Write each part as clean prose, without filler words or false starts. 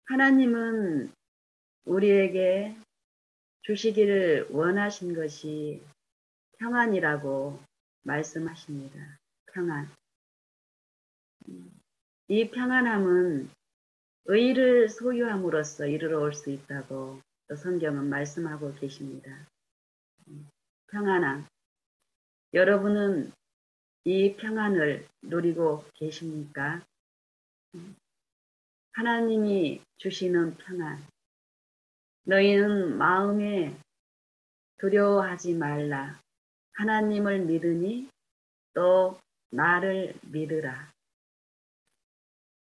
하나님은 우리에게 주시기를 원하신 것이 평안이라고 말씀하십니다. 평안. 이 평안함은 의를 소유함으로써 이르러 올 수 있다고 또 성경은 말씀하고 계십니다. 평안함. 여러분은 이 평안을 누리고 계십니까? 하나님이 주시는 평안. 너희는 마음에 두려워하지 말라. 하나님을 믿으니 또 나를 믿으라.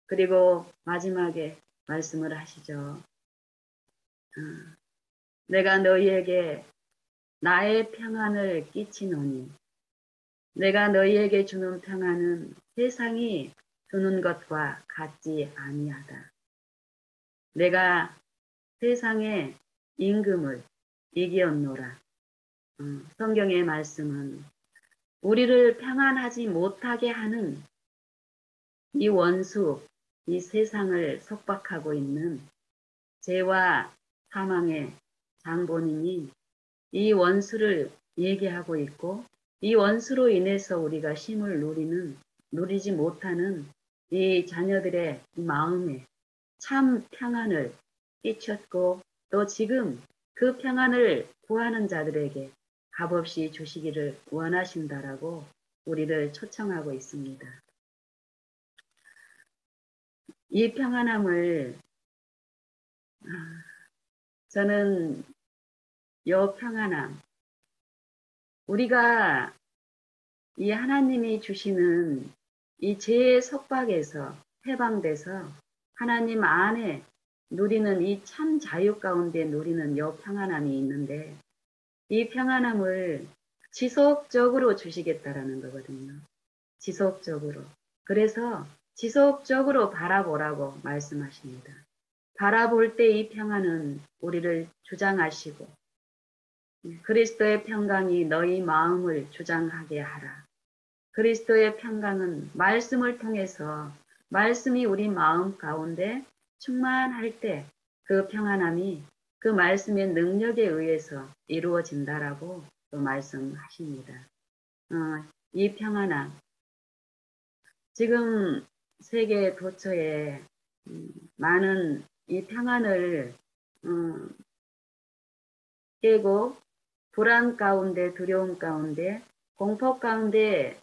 그리고 마지막에 말씀을 하시죠. 내가 너희에게 나의 평안을 끼치노니 내가 너희에게 주는 평안은 세상이 주는 것과 같지 아니하다. 내가 세상의 임금을 이기었노라. 성경의 말씀은 우리를 평안하지 못하게 하는 이 원수, 이 세상을 속박하고 있는 죄와 사망의 장본인이 이 원수를 얘기하고 있고 이 원수로 인해서 우리가 쉼을 누리지 못하는 이 자녀들의 마음에 참 평안을 끼쳤고 또 지금 그 평안을 구하는 자들에게 값없이 주시기를 원하신다라고 우리를 초청하고 있습니다. 이 평안함을 저는 요 평안함 우리가 이 하나님이 주시는 이 죄의 속박에서 해방돼서 하나님 안에 누리는 이 참 자유 가운데 누리는 요 평안함이 있는데 이 평안함을 지속적으로 주시겠다라는 거거든요. 지속적으로. 그래서 지속적으로 바라보라고 말씀하십니다. 바라볼 때 이 평안은 우리를 주장하시고 그리스도의 평강이 너희 마음을 주장하게 하라. 그리스도의 평강은 말씀을 통해서 말씀이 우리 마음 가운데 충만할 때 그 평안함이 그 말씀의 능력에 의해서 이루어진다라고 또 말씀하십니다. 이 평안함. 지금 세계 도처에 많은 이 평안을 깨고 불안 가운데 두려움 가운데 공포 가운데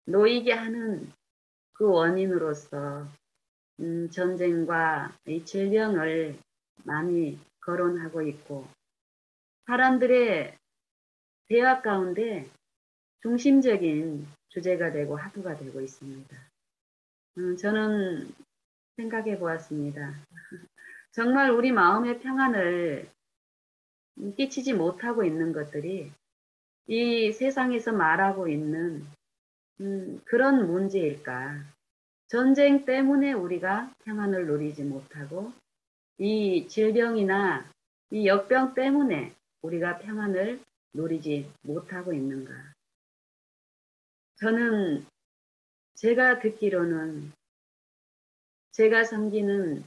놓이게 하는 그 원인으로서 전쟁과 이 질병을 많이 거론하고 있고 사람들의 대화 가운데 중심적인 주제가 되고 화두가 되고 있습니다. 저는 생각해 보았습니다. 정말 우리 마음의 평안을 끼치지 못하고 있는 것들이 이 세상에서 말하고 있는 그런 문제일까? 전쟁 때문에 우리가 평안을 누리지 못하고 이 질병이나 이 역병 때문에 우리가 평안을 누리지 못하고 있는가? 저는 제가 듣기로는 제가 섬기는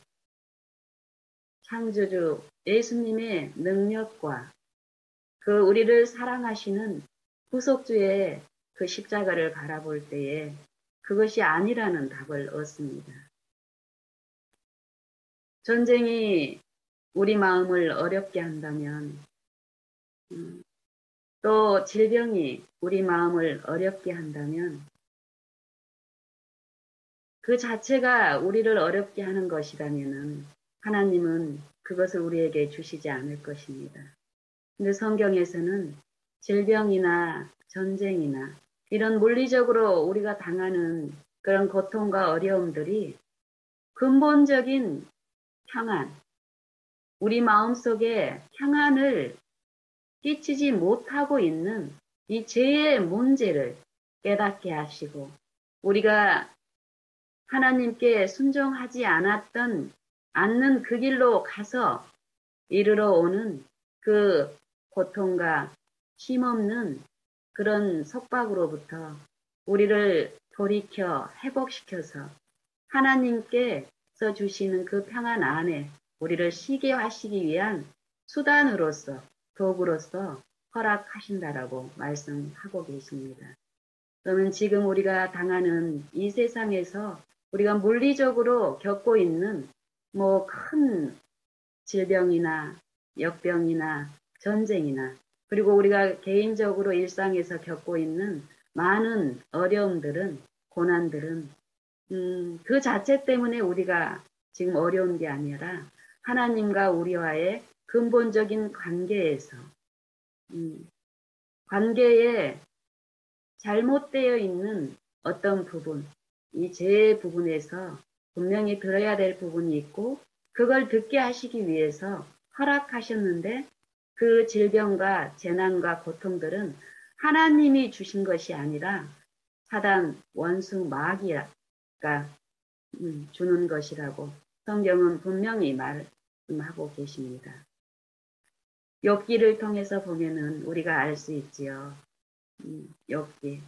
창조주 예수님의 능력과 그 우리를 사랑하시는 구속주의 그 십자가를 바라볼 때에 그것이 아니라는 답을 얻습니다. 전쟁이 우리 마음을 어렵게 한다면 또 질병이 우리 마음을 어렵게 한다면 그 자체가 우리를 어렵게 하는 것이라면 하나님은 그것을 우리에게 주시지 않을 것입니다. 근데 성경에서는 질병이나 전쟁이나 이런 물리적으로 우리가 당하는 그런 고통과 어려움들이 근본적인 평안, 우리 마음속에 평안을 끼치지 못하고 있는 이 죄의 문제를 깨닫게 하시고 우리가 하나님께 순종하지 않는 그 길로 가서 이르러 오는 그 고통과 힘없는 그런 속박으로부터 우리를 돌이켜 회복시켜서 하나님께 주시는 그 평안 안에 우리를 쉬게 하시기 위한 수단으로서, 도구로서 허락하신다라고 말씀하고 계십니다. 그러면 지금 우리가 당하는 이 세상에서 우리가 물리적으로 겪고 있는 뭐 큰 질병이나 역병이나 전쟁이나 그리고 우리가 개인적으로 일상에서 겪고 있는 많은 어려움들은 고난들은 그 자체 때문에 우리가 지금 어려운 게 아니라 하나님과 우리와의 근본적인 관계에서 관계에 잘못되어 있는 어떤 부분, 이 죄의 부분에서 분명히 들어야 될 부분이 있고 그걸 듣게 하시기 위해서 허락하셨는데 그 질병과 재난과 고통들은 하나님이 주신 것이 아니라 사단, 원수, 마귀가 주는 것이라고 성경은 분명히 말씀하고 계십니다. 욥기를 통해서 보면은 우리가 알 수 있지요. 욥기.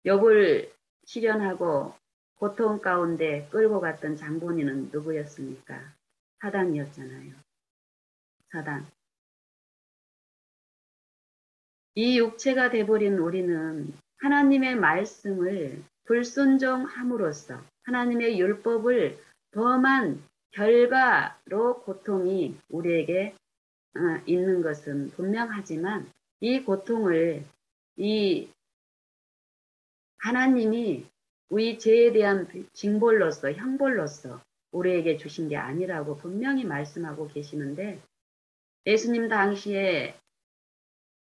욥을 실현하고 고통 가운데 끌고 갔던 장본인은 누구였습니까? 사단이었잖아요. 사단. 이 육체가 돼버린 우리는 하나님의 말씀을 불순종함으로써 하나님의 율법을 범한 결과로 고통이 우리에게 있는 것은 분명하지만 이 고통을 이 하나님이 우리 죄에 대한 징벌로서 형벌로서 우리에게 주신 게 아니라고 분명히 말씀하고 계시는데 예수님 당시에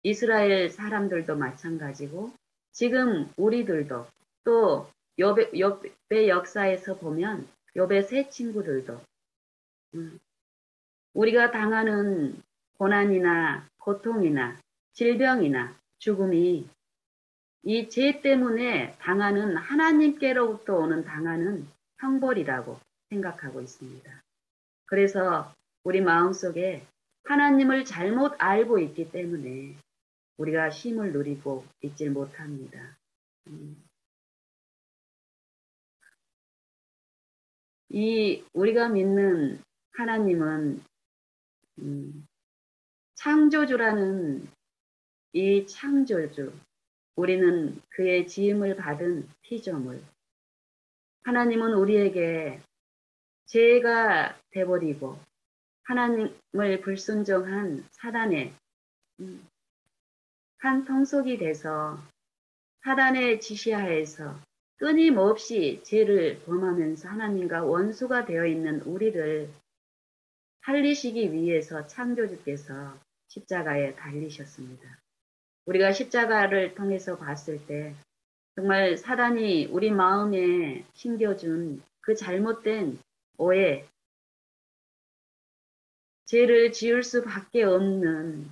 이스라엘 사람들도 마찬가지고 지금 우리들도 또 욥의 역사에서 보면 욥의 세 친구들도 우리가 당하는 고난이나 고통이나 질병이나 죽음이 이 죄 때문에 당하는 하나님께로부터 오는 당하는 형벌이라고 생각하고 있습니다. 그래서 우리 마음속에 하나님을 잘못 알고 있기 때문에 우리가 쉼을 누리고 있질 못합니다. 이 우리가 믿는 하나님은 창조주라는 이 창조주, 우리는 그의 지음을 받은 피조물. 하나님은 우리에게 죄가 돼버리고 하나님을 불순종한 사단의 한 통속이 돼서 사단의 지시하에서 끊임없이 죄를 범하면서 하나님과 원수가 되어 있는 우리를 살리시기 위해서 창조주께서 십자가에 달리셨습니다. 우리가 십자가를 통해서 봤을 때 정말 사단이 우리 마음에 심겨준 그 잘못된 오해, 죄를 지을 수밖에 없는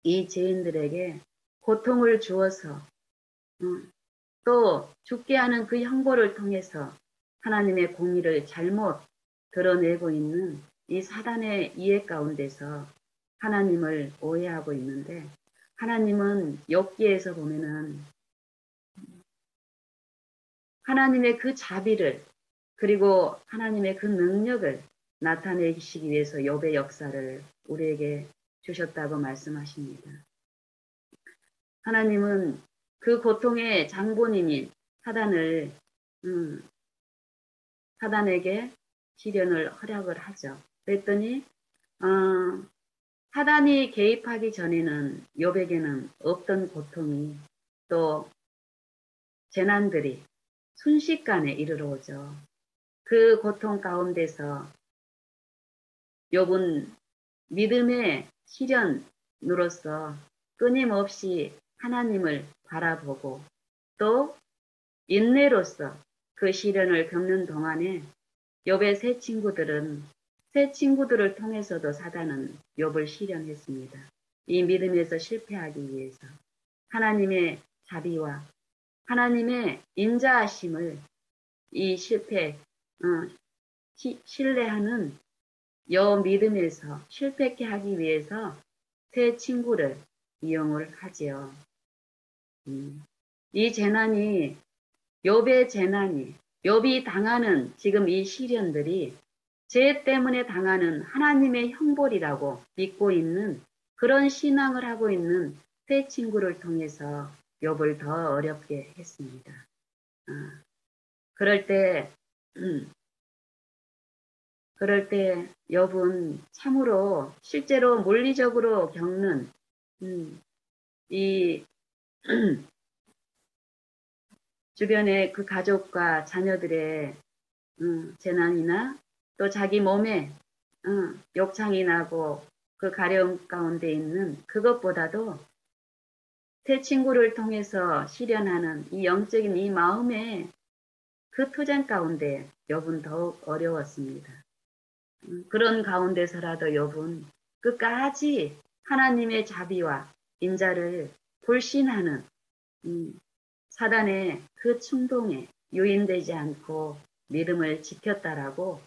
이 죄인들에게 고통을 주어서 또 죽게 하는 그 형벌을 통해서 하나님의 공의를 잘못 드러내고 있는 이 사단의 이해 가운데서 하나님을 오해하고 있는데 하나님은 욥기에서 보면은 하나님의 그 자비를 그리고 하나님의 그 능력을 나타내시기 위해서 욥의 역사를 우리에게 주셨다고 말씀하십니다. 하나님은 그 고통의 장본인인 사단을 사단에게 시련을 허락을 하죠. 그랬더니 사단이 개입하기 전에는 욥에게는 없던 고통이 또 재난들이 순식간에 이르러 오죠. 그 고통 가운데서 욥은 믿음의 시련으로서 끊임없이 하나님을 바라보고 또 인내로서 그 시련을 겪는 동안에 욥의 세 친구들을 통해서도 사단은 욥을 시련했습니다. 이 믿음에서 실패하기 위해서 하나님의 자비와 하나님의 인자하심을 이 신뢰하는 믿음에서 실패케 하기 위해서 세 친구를 이용을 하지요. 이 재난이 욥의 재난이 욥이 당하는 지금 이 시련들이 죄 때문에 당하는 하나님의 형벌이라고 믿고 있는 그런 신앙을 하고 있는 새 친구를 통해서 욥을 더 어렵게 했습니다. 그럴 때, 그럴 때 욥은 참으로 실제로 물리적으로 겪는 이 주변의 그 가족과 자녀들의 재난이나 또 자기 몸에 욕창이 나고 그 가려움 가운데 있는 그것보다도 새 친구를 통해서 실현하는 이 영적인 이 마음의 그 투쟁 가운데 욥은 더욱 어려웠습니다. 그런 가운데서라도 욥은 끝까지 하나님의 자비와 인자를 불신하는 사단의 그 충동에 유인되지 않고 믿음을 지켰다라고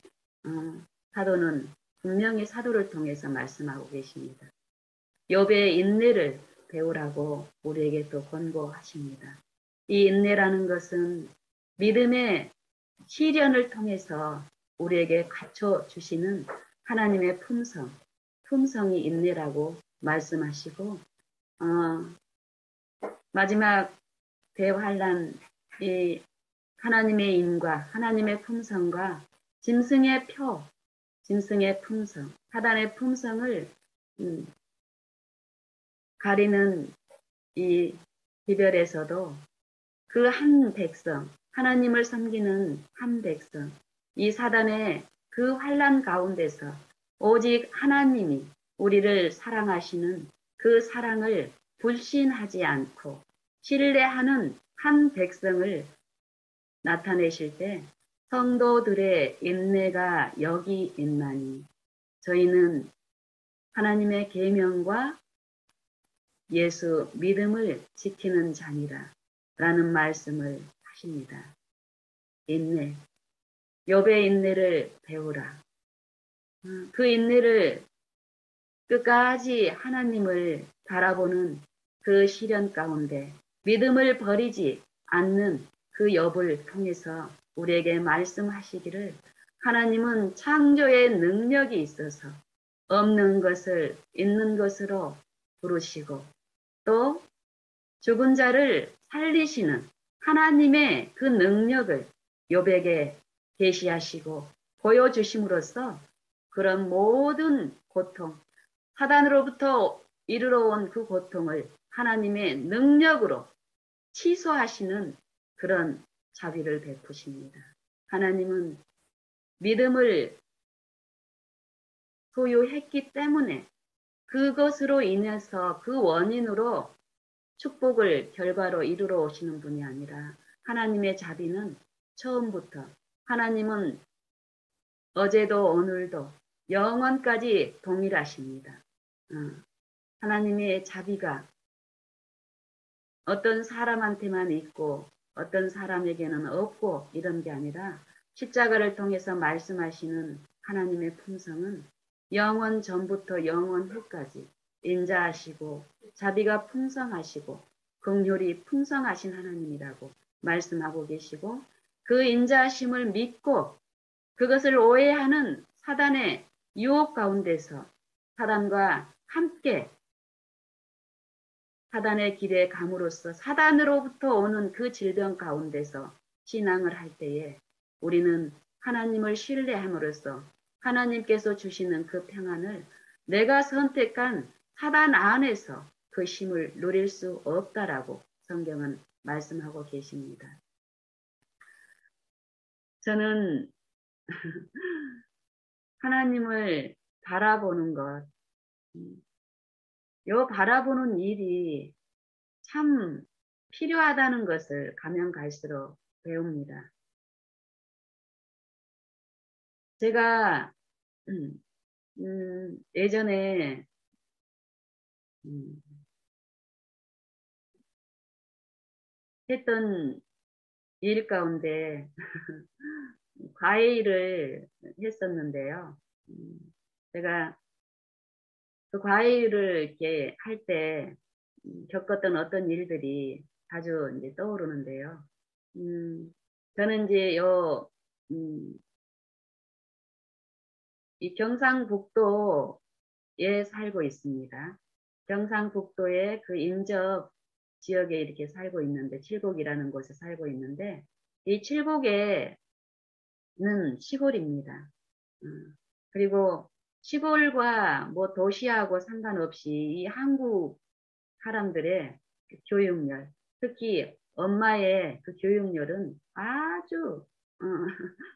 사도는 분명히 사도를 통해서 말씀하고 계십니다. 욥의 인내를 배우라고 우리에게 또 권고하십니다. 이 인내라는 것은 믿음의 시련을 통해서 우리에게 갖춰 주시는 하나님의 품성이 인내라고 말씀하시고 마지막 대환란 이 하나님의 임과 하나님의 품성과 짐승의 품성, 사단의 품성을 가리는 이 기별에서도 그 한 백성, 하나님을 섬기는 한 백성, 이 사단의 그 환란 가운데서 오직 하나님이 우리를 사랑하시는 그 사랑을 불신하지 않고 신뢰하는 한 백성을 나타내실 때 성도들의 인내가 여기 있나니 저희는 하나님의 계명과 예수 믿음을 지키는 자니라 라는 말씀을 하십니다. 인내, 욥의 인내를 배우라. 그 인내를 끝까지 하나님을 바라보는 그 시련 가운데 믿음을 버리지 않는 그 욥을 통해서 우리에게 말씀하시기를 하나님은 창조의 능력이 있어서 없는 것을 있는 것으로 부르시고 또 죽은 자를 살리시는 하나님의 그 능력을 욥에게 계시하시고 보여주심으로써 그런 모든 고통, 사단으로부터 이르러 온 그 고통을 하나님의 능력으로 취소하시는 그런 자비를 베푸십니다. 하나님은 믿음을 소유했기 때문에 그것으로 인해서 그 원인으로 축복을 결과로 이루러 오시는 분이 아니라 하나님의 자비는 처음부터 하나님은 어제도 오늘도 영원까지 동일하십니다. 하나님의 자비가 어떤 사람한테만 있고 어떤 사람에게는 없고 이런 게 아니라 십자가를 통해서 말씀하시는 하나님의 품성은 영원 전부터 영원 후까지 인자하시고 자비가 풍성하시고 긍휼이 풍성하신 하나님이라고 말씀하고 계시고 그 인자하심을 믿고 그것을 오해하는 사단의 유혹 가운데서 사단과 함께 사단의 길에 감으로써 사단으로부터 오는 그 질병 가운데서 신앙을 할 때에 우리는 하나님을 신뢰함으로써 하나님께서 주시는 그 평안을 내가 선택한 사단 안에서 그 힘을 누릴 수 없다라고 성경은 말씀하고 계십니다. 저는 하나님을 바라보는 것, 요 바라보는 일이 참 필요하다는 것을 가면 갈수록 배웁니다. 제가 예전에 했던 일 가운데 과외를 했었는데요. 제가 그 과외를 이렇게 할 때 겪었던 어떤 일들이 자주 이제 떠오르는데요. 저는 이제 음, 이 경상북도에 살고 있습니다. 경상북도의 그 인접 지역에 이렇게 살고 있는데, 칠곡이라는 곳에 살고 있는데, 이 칠곡에는 시골입니다. 그리고 시골과 뭐 도시하고 상관없이 이 한국 사람들의 그 교육열, 특히 엄마의 그 교육열은 아주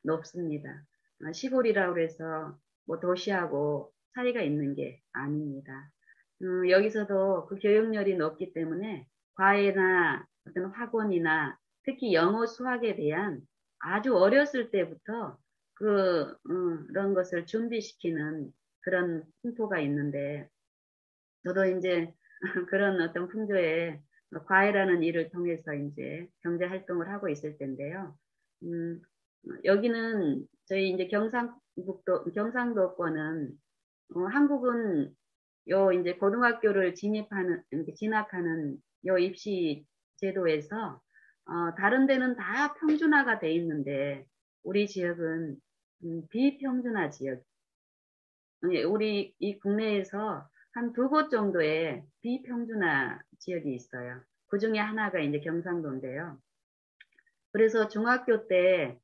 높습니다. 시골이라고 해서 뭐 도시하고 차이가 있는 게 아닙니다. 여기서도 그 교육열이 높기 때문에 과외나 어떤 학원이나 특히 영어 수학에 대한 아주 어렸을 때부터 그런 것을 준비시키는 그런 풍토가 있는데 저도 이제 그런 어떤 풍조에 과외라는 일을 통해서 이제 경제 활동을 하고 있을 텐데요. 음, 여기는 저희 이제 경상도권은 한국은 요 이제 고등학교를 이렇게 진학하는 요 입시 제도에서 다른 데는 다 평준화가 돼 있는데 우리 지역은 비평준화 지역. 우리 이 국내에서 한 두 곳 정도의 비평준화 지역이 있어요. 그 중에 하나가 이제 경상도인데요. 그래서 중학교 때에,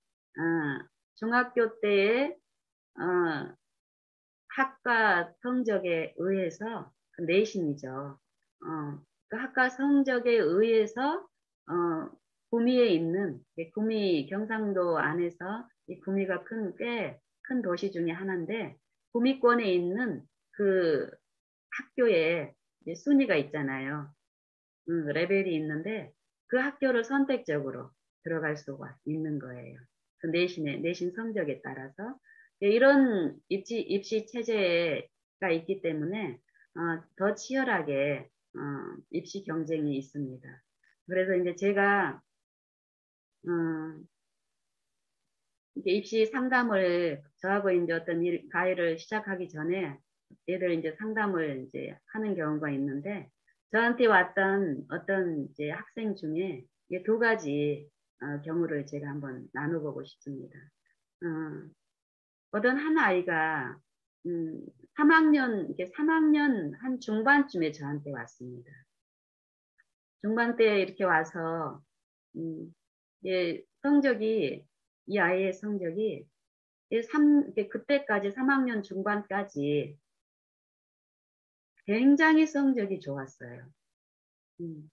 어, 학과 성적에 의해서, 그 내신이죠. 그 학과 성적에 의해서, 구미에 있는, 구미, 경상도 안에서 이 구미가 꽤 큰 도시 중에 하나인데, 구미권에 있는 그 학교에 이제 순위가 있잖아요. 레벨이 있는데 그 학교를 선택적으로 들어갈 수가 있는 거예요. 그 내신 성적에 따라서. 이런 입시 체제가 있기 때문에 더 치열하게 입시 경쟁이 있습니다. 그래서 이제 제가 어, 이제 입시 상담을 저하고 이제 어떤 과외를 시작하기 전에 얘들 이제 상담을 이제 하는 경우가 있는데 저한테 왔던 어떤 이제 학생 중에 이게 두 가지 경우를 제가 한번 나눠보고 싶습니다. 어, 어떤 한 아이가 3학년 한 중반쯤에 저한테 왔습니다. 중반 때 이렇게 와서 음, 예, 성적이 이 아이의 성적이 그때까지 3학년 중반까지 굉장히 성적이 좋았어요. 음,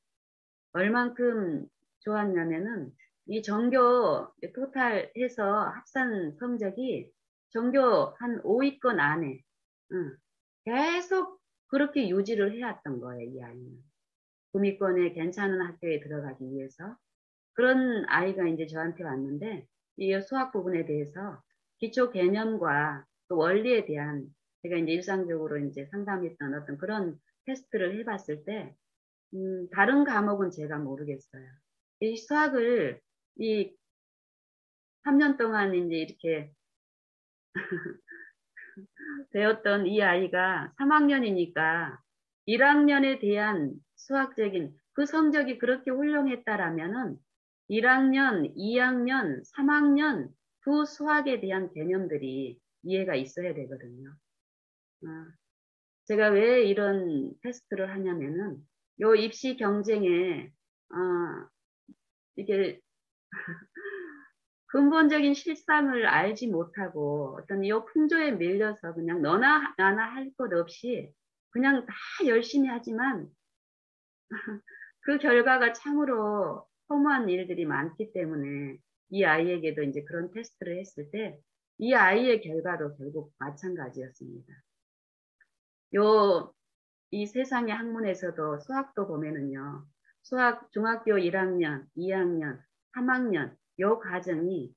얼만큼 좋았냐면은 이 전교 토탈 해서 합산 성적이 전교 한 5위권 안에 계속 그렇게 유지를 해왔던 거예요, 이 아이는. 구미권에 괜찮은 학교에 들어가기 위해서. 그런 아이가 이제 저한테 왔는데, 이 수학 부분에 대해서 기초 개념과 또 원리에 대한 제가 이제 일상적으로 이제 상담했던 어떤 그런 테스트를 해봤을 때, 다른 과목은 제가 모르겠어요. 이 수학을 이 3년 동안 이제 이렇게 배웠던 이 아이가 3학년이니까 1학년에 대한 수학적인 그 성적이 그렇게 훌륭했다라면은 1학년, 2학년, 3학년 두 수학에 대한 개념들이 이해가 있어야 되거든요. 아, 제가 왜 이런 테스트를 하냐면은 요 입시 경쟁에 이게 근본적인 실상을 알지 못하고 어떤 이 풍조에 밀려서 그냥 너나 나나 할 것 없이 그냥 다 열심히 하지만 그 결과가 참으로 허무한 일들이 많기 때문에 이 아이에게도 이제 그런 테스트를 했을 때 이 아이의 결과도 결국 마찬가지였습니다. 이 세상의 학문에서도 수학도 보면은요. 수학 중학교 1학년, 2학년, 3학년 요 과정이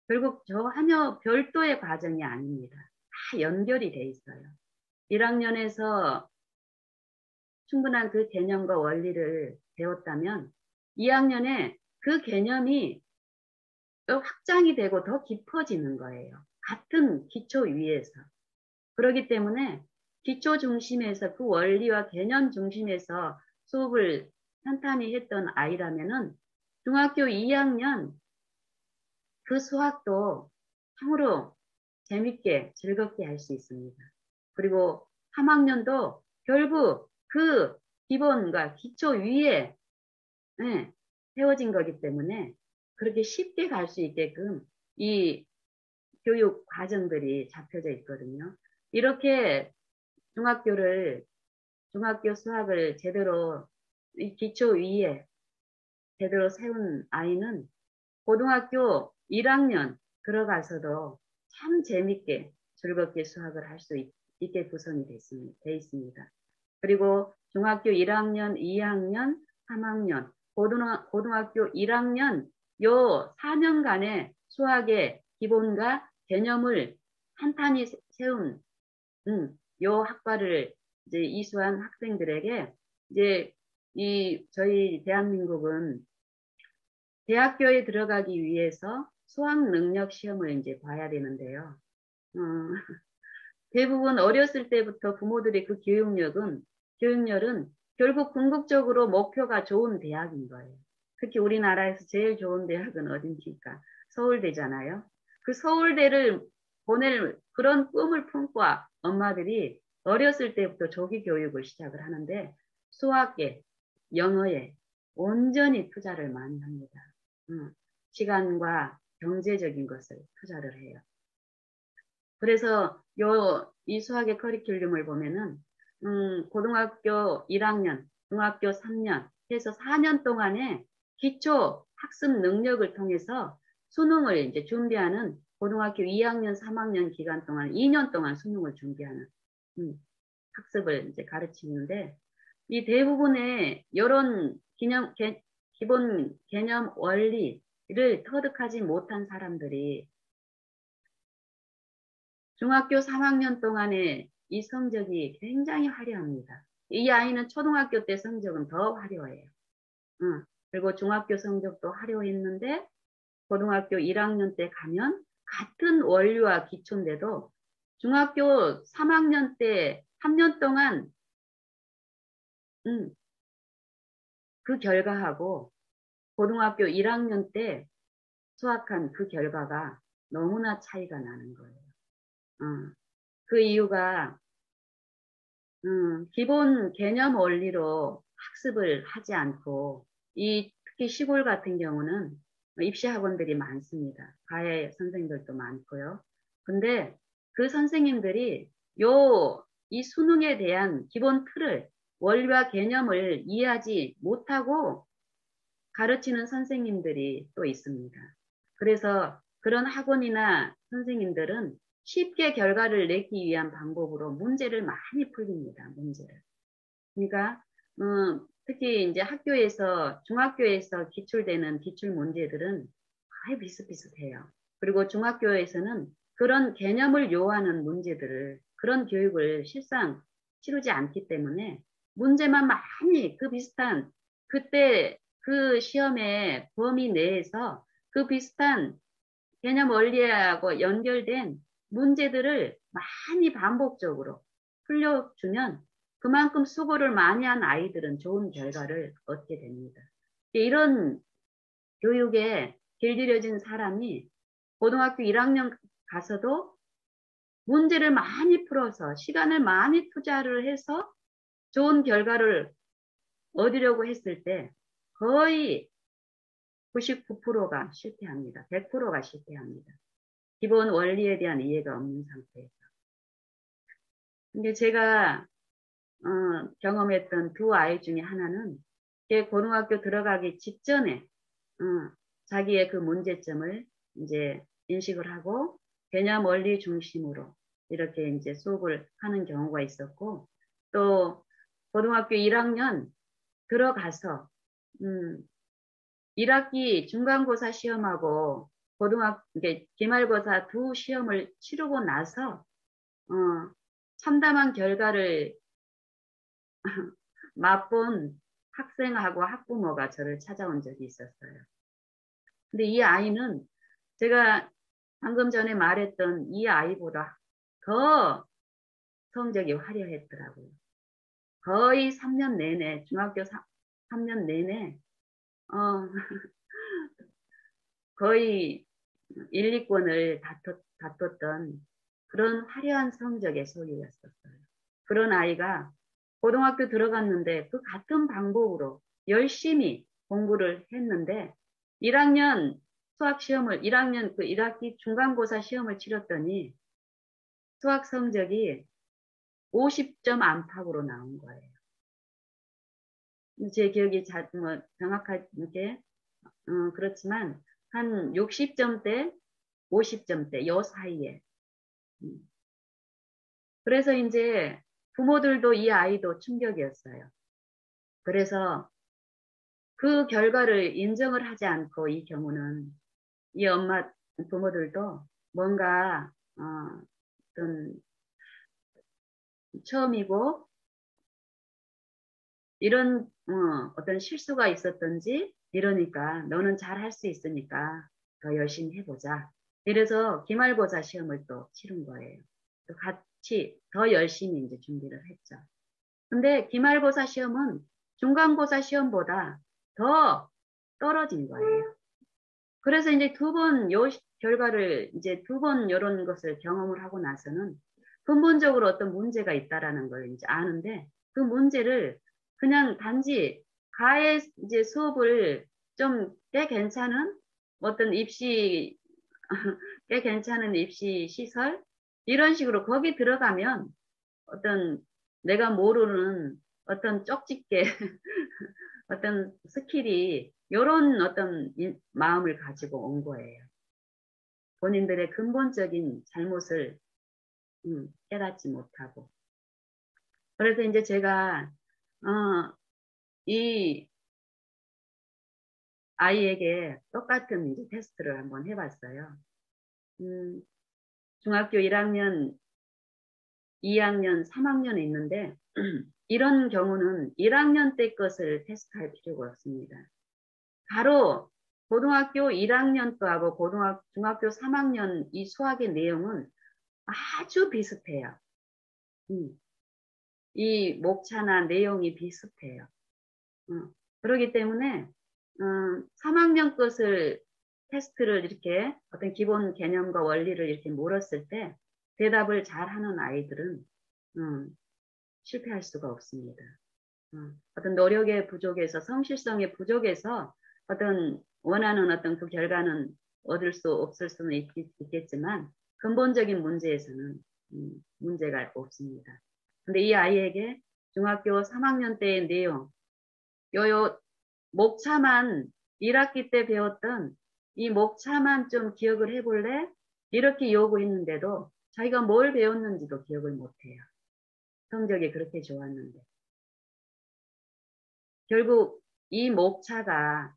결국 저 하나 별도의 과정이 아닙니다. 다 연결이 돼 있어요. 1학년에서 충분한 그 개념과 원리를 배웠다면 2학년에 그 개념이 또 확장이 되고 더 깊어지는 거예요. 같은 기초 위에서. 그렇기 때문에 기초 중심에서 그 원리와 개념 중심에서 수업을 탄탄히 했던 아이라면은 중학교 2학년 그 수학도 참으로 재밌게 즐겁게 할 수 있습니다. 그리고 3학년도 결국 그 기본과 기초 위에 예, 세워진 거기 때문에 그렇게 쉽게 갈 수 있게끔 이 교육 과정들이 잡혀져 있거든요. 이렇게 중학교 수학을 제대로 이 기초 위에 제대로 세운 아이는 고등학교 1학년 들어가서도 참 재밌게 즐겁게 수학을 할 수 있게 구성이 돼 있습니다. 그리고 중학교 1학년, 2학년, 3학년, 고등학교 1학년 요 4년간의 수학의 기본과 개념을 탄탄히 세운 요 학과를 이제 이수한 학생들에게 이제 저희 대한민국은 대학교에 들어가기 위해서 수학 능력 시험을 이제 봐야 되는데요. 어, 대부분 어렸을 때부터 부모들의 그 교육열은 결국 궁극적으로 목표가 좋은 대학인 거예요. 특히 우리나라에서 제일 좋은 대학은 어딘지니까 서울대잖아요. 그 서울대를 보낼 그런 꿈을 품고 엄마들이 어렸을 때부터 조기 교육을 시작을 하는데 수학에, 영어에 온전히 투자를 많이 합니다. 시간과 경제적인 것을 투자를 해요. 그래서 이 수학의 커리큘럼을 보면은, 고등학교 1학년, 중학교 3년 해서 4년 동안의 기초 학습 능력을 통해서 수능을 이제 준비하는 고등학교 2학년, 3학년 기간 동안 2년 동안 수능을 준비하는, 학습을 이제 가르치는데, 이 대부분의 이런 기본 개념 원리를 터득하지 못한 사람들이 중학교 3학년 동안에 이 성적이 굉장히 화려합니다. 이 아이는 초등학교 때 성적은 더 화려해요. 그리고 중학교 성적도 화려했는데 고등학교 1학년 때 가면 같은 원리와 기초인데도 중학교 3학년 때 3년 동안 그 결과하고 고등학교 1학년 때 수학한 그 결과가 너무나 차이가 나는 거예요. 그 이유가 기본 개념 원리로 학습을 하지 않고 특히 시골 같은 경우는 입시 학원들이 많습니다. 과외 선생님들도 많고요. 근데 그 선생님들이 이 수능에 대한 기본 틀을 원리와 개념을 이해하지 못하고 가르치는 선생님들이 또 있습니다. 그래서 그런 학원이나 선생님들은 쉽게 결과를 내기 위한 방법으로 문제를 많이 풀립니다. 문제를. 그러니까 특히 이제 중학교에서 기출되는 기출 문제들은 거의 비슷비슷해요. 그리고 중학교에서는 그런 개념을 요하는 문제들을 그런 교육을 실상 치르지 않기 때문에 문제만 많이 그 비슷한 그때 그 시험의 범위 내에서 그 비슷한 개념 원리하고 연결된 문제들을 많이 반복적으로 풀려주면 그만큼 수고를 많이 한 아이들은 좋은 결과를 얻게 됩니다. 이런 교육에 길들여진 사람이 고등학교 1학년 가서도 문제를 많이 풀어서 시간을 많이 투자를 해서 좋은 결과를 얻으려고 했을 때 거의 99%가 실패합니다. 100%가 실패합니다. 기본 원리에 대한 이해가 없는 상태에서. 근데 제가 경험했던 두 아이 중에 하나는 고등학교 들어가기 직전에 자기의 그 문제점을 이제 인식을 하고 개념 원리 중심으로 이렇게 이제 수업을 하는 경우가 있었고 또 고등학교 1학년 들어가서 1학기 중간고사 시험하고 기말고사 두 시험을 치르고 나서 참담한 결과를 맛본 학생하고 학부모가 저를 찾아온 적이 있었어요. 근데 이 아이는 제가 방금 전에 말했던 이 아이보다 더 성적이 화려했더라고요. 거의 3년 내내, 중학교 3년 내내, 거의 1, 2권을 다퉜던 그런 화려한 성적의 소유였었어요. 그런 아이가 고등학교 들어갔는데 그 같은 방법으로 열심히 공부를 했는데 1학년 수학 시험을 1학년 그 1학기 중간고사 시험을 치렀더니 수학 성적이 50점 안팎으로 나온 거예요. 제 기억이 뭐 정확하게 그렇지만 한 60점대, 50점대 요 사이에. 그래서 이제 부모들도 이 아이도 충격이었어요. 그래서 그 결과를 인정을 하지 않고 이 경우는 이 엄마 부모들도 뭔가 어떤 처음이고 이런 어떤 실수가 있었던지 이러니까 너는 잘 할 수 있으니까 더 열심히 해보자. 이래서 기말고사 시험을 또 치른 거예요. 또 같이 더 열심히 이제 준비를 했죠. 근데 기말고사 시험은 중간고사 시험보다 더 떨어진 거예요. 그래서 이제 두 번 요 결과를 이제 두 번 이런 것을 경험을 하고 나서는 근본적으로 어떤 문제가 있다라는 걸 이제 아는데 그 문제를 그냥 단지 가의 이제 수업을 좀 꽤 괜찮은 어떤 입시 꽤 괜찮은 입시 시설 이런 식으로 거기 들어가면 어떤 내가 모르는 어떤 쪽집게 어떤 스킬이 이런 어떤 마음을 가지고 온 거예요. 본인들의 근본적인 잘못을 깨닫지 못하고. 그래서 이제 제가 이 아이에게 똑같은 이제 테스트를 한번 해봤어요. 중학교 1학년, 2학년, 3학년에 있는데 이런 경우는 1학년 때 것을 테스트할 필요가 없습니다. 바로 고등학교 1학년 거하고 중학교 3학년 이 수학의 내용은 아주 비슷해요. 이 목차나 내용이 비슷해요. 그렇기 때문에 3학년 것을 테스트를 이렇게 어떤 기본 개념과 원리를 이렇게 물었을 때 대답을 잘하는 아이들은 실패할 수가 없습니다. 어떤 노력의 부족에서 성실성의 부족에서 어떤 원하는 어떤 그 결과는 얻을 수 없을 수는 있겠지만 근본적인 문제에서는 문제가 없습니다. 근데 이 아이에게 중학교 3학년 때의 내용, 요 목차만 1학기 때 배웠던 이 목차만 좀 기억을 해볼래? 이렇게 요구했는데도 자기가 뭘 배웠는지도 기억을 못해요. 성적이 그렇게 좋았는데. 결국 이 목차가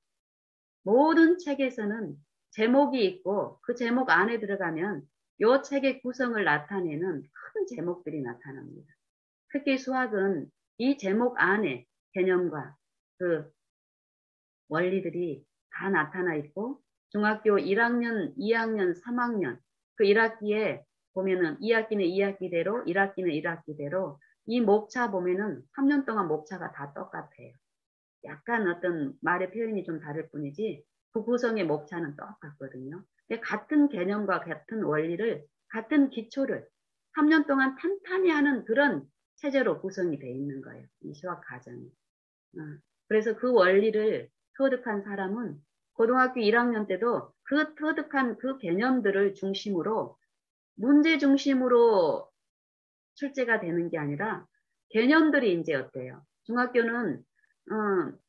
모든 책에서는 제목이 있고 그 제목 안에 들어가면 이 책의 구성을 나타내는 큰 제목들이 나타납니다. 특히 수학은 이 제목 안에 개념과 그 원리들이 다 나타나 있고 중학교 1학년, 2학년, 3학년 그 1학기에 보면은 2학기는 2학기대로 1학기는 1학기대로 이 목차 보면은 3년 동안 목차가 다 똑같아요. 약간 어떤 말의 표현이 좀 다를 뿐이지 그 구성의 목차는 똑같거든요. 같은 개념과 같은 원리를 같은 기초를 3년 동안 탄탄히 하는 그런 체제로 구성이 되어 있는 거예요. 이 수학 과정이. 그래서 그 원리를 터득한 사람은 고등학교 1학년 때도 그 터득한 그 개념들을 중심으로 문제 중심으로 출제가 되는 게 아니라 개념들이 이제 어때요? 중학교는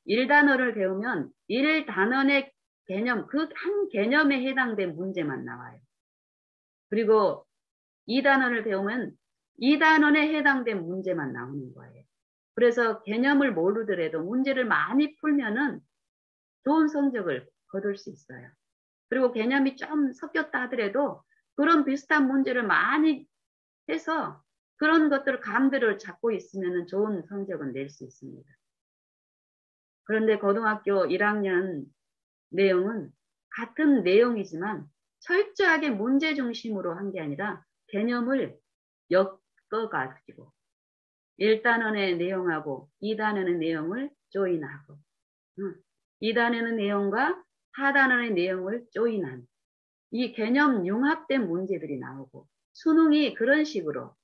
1단원을 배우면 1단원의 개념, 그 한 개념에 해당된 문제만 나와요. 그리고 2단원을 배우면 2단원에 해당된 문제만 나오는 거예요. 그래서 개념을 모르더라도 문제를 많이 풀면은 좋은 성적을 거둘 수 있어요. 그리고 개념이 좀 섞였다 하더라도 그런 비슷한 문제를 많이 해서 그런 것들 감들을 잡고 있으면 좋은 성적은 낼 수 있습니다. 그런데 고등학교 1학년 내용은 같은 내용이지만 철저하게 문제 중심으로 한 게 아니라 개념을 엮어가지고 1단원의 내용하고 2단원의 내용을 조인하고 2단원의 내용과 4단원의 내용을 조인한 이 개념 융합된 문제들이 나오고 수능이 그런 식으로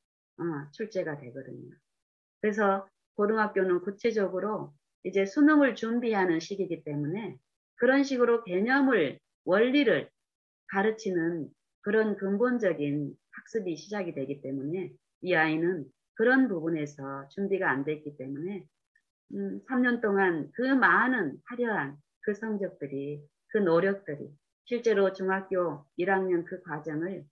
출제가 되거든요. 그래서 고등학교는 구체적으로 이제 수능을 준비하는 시기이기 때문에 그런 식으로 개념을 원리를 가르치는 그런 근본적인 학습이 시작이 되기 때문에 이 아이는 그런 부분에서 준비가 안 됐기 때문에 3년 동안 그 많은 화려한 그 성적들이 그 노력들이 실제로 중학교 1학년 그 과정을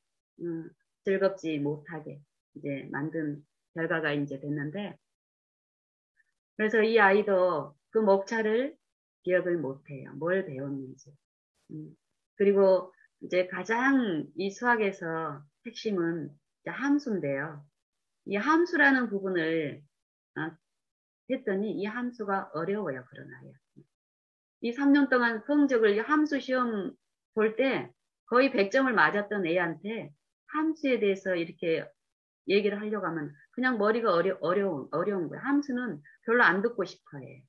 즐겁지 못하게 이제 만든 결과가 이제 됐는데 그래서 이 아이도 그 목차를 기억을 못해요. 뭘 배웠는지. 그리고 이제 가장 이 수학에서 핵심은 이제 함수인데요. 이 함수라는 부분을 아, 했더니 이 함수가 어려워요. 그런 아이야. 이 3년 동안 성적을 함수 시험 볼 때 거의 100점을 맞았던 애한테 함수에 대해서 이렇게 얘기를 하려고 하면 그냥 머리가 어려운 거예요. 함수는 별로 안 듣고 싶어 해.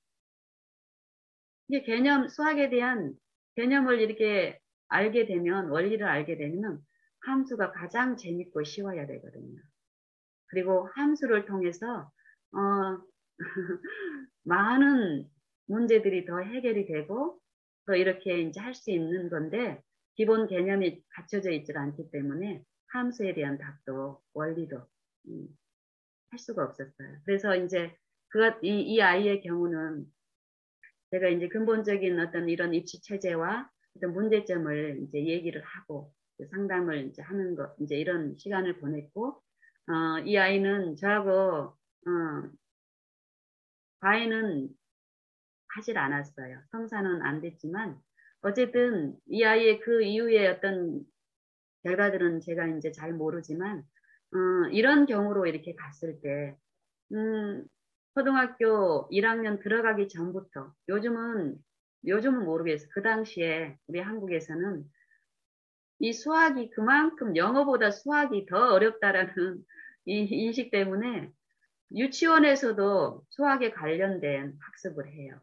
이게 수학에 대한 개념을 이렇게 알게 되면, 원리를 알게 되면 함수가 가장 재밌고 쉬워야 되거든요. 그리고 함수를 통해서, 많은 문제들이 더 해결이 되고, 또 이렇게 이제 할 수 있는 건데, 기본 개념이 갖춰져 있질 않기 때문에 함수에 대한 답도, 원리도, 할 수가 없었어요. 그래서 이제 이 아이의 경우는 제가 이제 근본적인 어떤 이런 입시 체제와 어떤 문제점을 이제 얘기를 하고 상담을 이제 하는 거, 이제 이런 시간을 보냈고, 이 아이는 저하고, 과외는 하질 않았어요. 성사는 안 됐지만, 어쨌든 이 아이의 그 이후에 어떤 결과들은 제가 이제 잘 모르지만, 이런 경우로 이렇게 갔을 때, 음, 초등학교 1학년 들어가기 전부터, 요즘은 모르겠어요. 그 당시에 우리 한국에서는 이 수학이 그만큼 영어보다 수학이 더 어렵다라는 이 인식 때문에 유치원에서도 수학에 관련된 학습을 해요.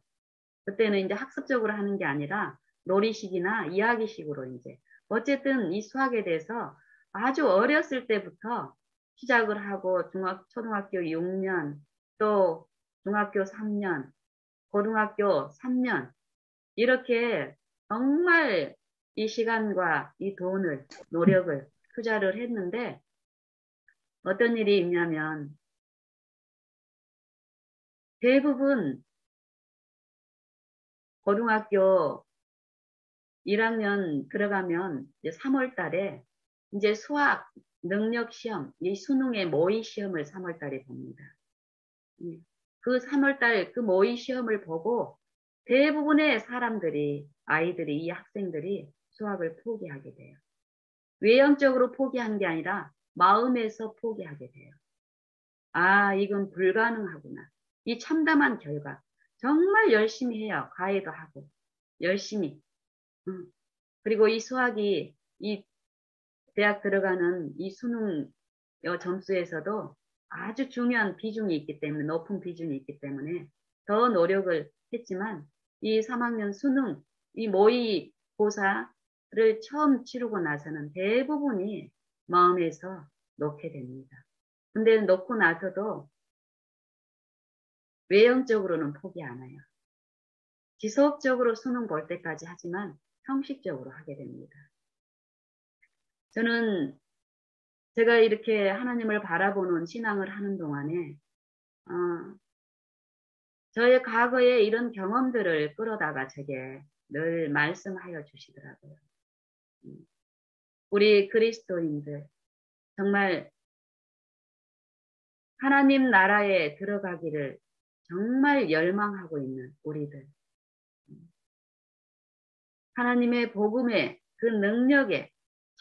그때는 이제 학습적으로 하는 게 아니라 놀이식이나 이야기식으로 이제 어쨌든 이 수학에 대해서 아주 어렸을 때부터 시작을 하고 초등학교 6년 또 중학교 3년, 고등학교 3년 이렇게 정말 이 시간과 이 돈을 노력을 투자를 했는데 어떤 일이 있냐면 대부분 고등학교 1학년 들어가면 이제 3월 달에 이제 수학 능력 시험, 이 수능의 모의 시험을 3월 달에 봅니다. 그 3월 달 그 모의 시험을 보고 대부분의 아이들이, 이 학생들이 수학을 포기하게 돼요. 외형적으로 포기한 게 아니라 마음에서 포기하게 돼요. 아, 이건 불가능하구나. 이 참담한 결과. 정말 열심히 해요. 과외도 하고. 열심히. 음. 그리고 이 수학이 이 대학 들어가는 이 수능 점수에서도 아주 중요한 비중이 있기 때문에, 높은 비중이 있기 때문에 더 노력을 했지만 이 3학년 수능, 이 모의고사를 처음 치르고 나서는 대부분이 마음에서 놓게 됩니다. 근데 놓고 나서도 외형적으로는 포기 안 해요. 지속적으로 수능 볼 때까지 하지만 형식적으로 하게 됩니다. 저는 제가 이렇게 하나님을 바라보는 신앙을 하는 동안에 저의 과거에 이런 경험들을 끌어다가 제게 늘 말씀하여 주시더라고요. 우리 그리스도인들 정말 하나님 나라에 들어가기를 정말 열망하고 있는 우리들, 하나님의 복음의 그 능력에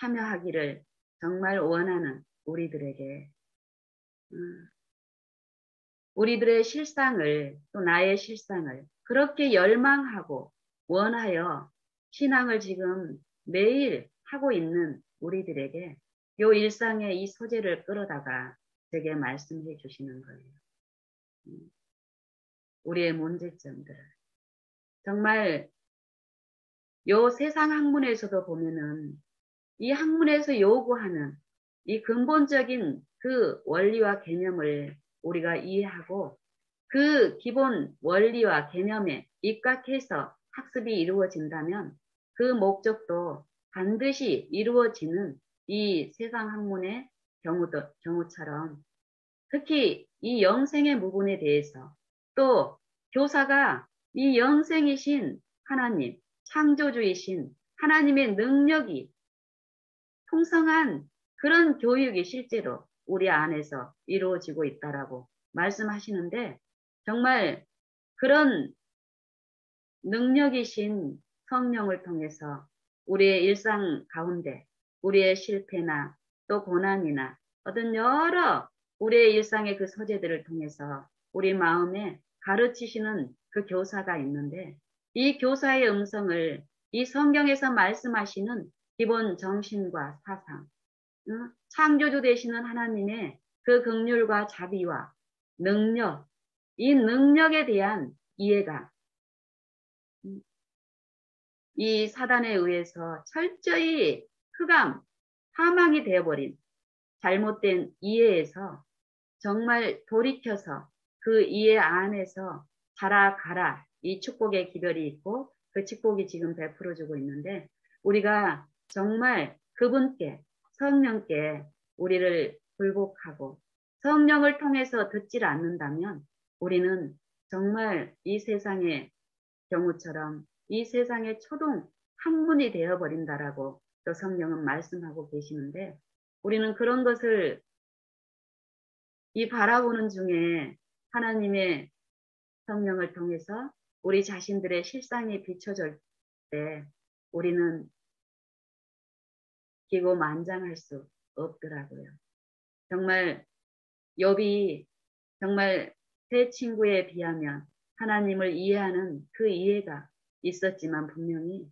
참여하기를 정말 원하는 우리들에게 우리들의 실상을 또 나의 실상을 그렇게 열망하고 원하여 신앙을 지금 매일 하고 있는 우리들에게 요 일상의 이 소재를 끌어다가 제게 말씀해 주시는 거예요. 우리의 문제점들을. 정말 요 세상 학문에서도 보면은 이 학문에서 요구하는 이 근본적인 그 원리와 개념을 우리가 이해하고 그 기본 원리와 개념에 입각해서 학습이 이루어진다면 그 목적도 반드시 이루어지는 이 세상 학문의 경우처럼 특히 이 영생의 부분에 대해서 또 교사가 이 영생이신 하나님, 창조주이신 하나님의 능력이 풍성한 그런 교육이 실제로 우리 안에서 이루어지고 있다라고 말씀하시는데 정말 그런 능력이신 성령을 통해서 우리의 일상 가운데 우리의 실패나 또 고난이나 어떤 여러 우리의 일상의 그 소재들을 통해서 우리 마음에 가르치시는 그 교사가 있는데 이 교사의 음성을 이 성경에서 말씀하시는 기본 정신과 사상, 창조주 되시는 하나님의 그 긍휼과 자비와 능력, 이 능력에 대한 이해가 이 사단에 의해서 철저히 사망이 되어버린 잘못된 이해에서 정말 돌이켜서 그 이해 안에서 자라가라 이 축복의 기별이 있고 그 축복이 지금 베풀어주고 있는데 우리가 정말 그분께 성령께 우리를 굴복하고 성령을 통해서 듣질 않는다면 우리는 정말 이 세상의 경우처럼 이 세상의 초동 학문이 되어버린다라고 또 성령은 말씀하고 계시는데 우리는 그런 것을 이 바라보는 중에 하나님의 성령을 통해서 우리 자신들의 실상이 비춰질 때 우리는 기고만장할 수 없더라고요. 정말 욥이 정말 세 친구에 비하면 하나님을 이해하는 그 이해가 있었지만 분명히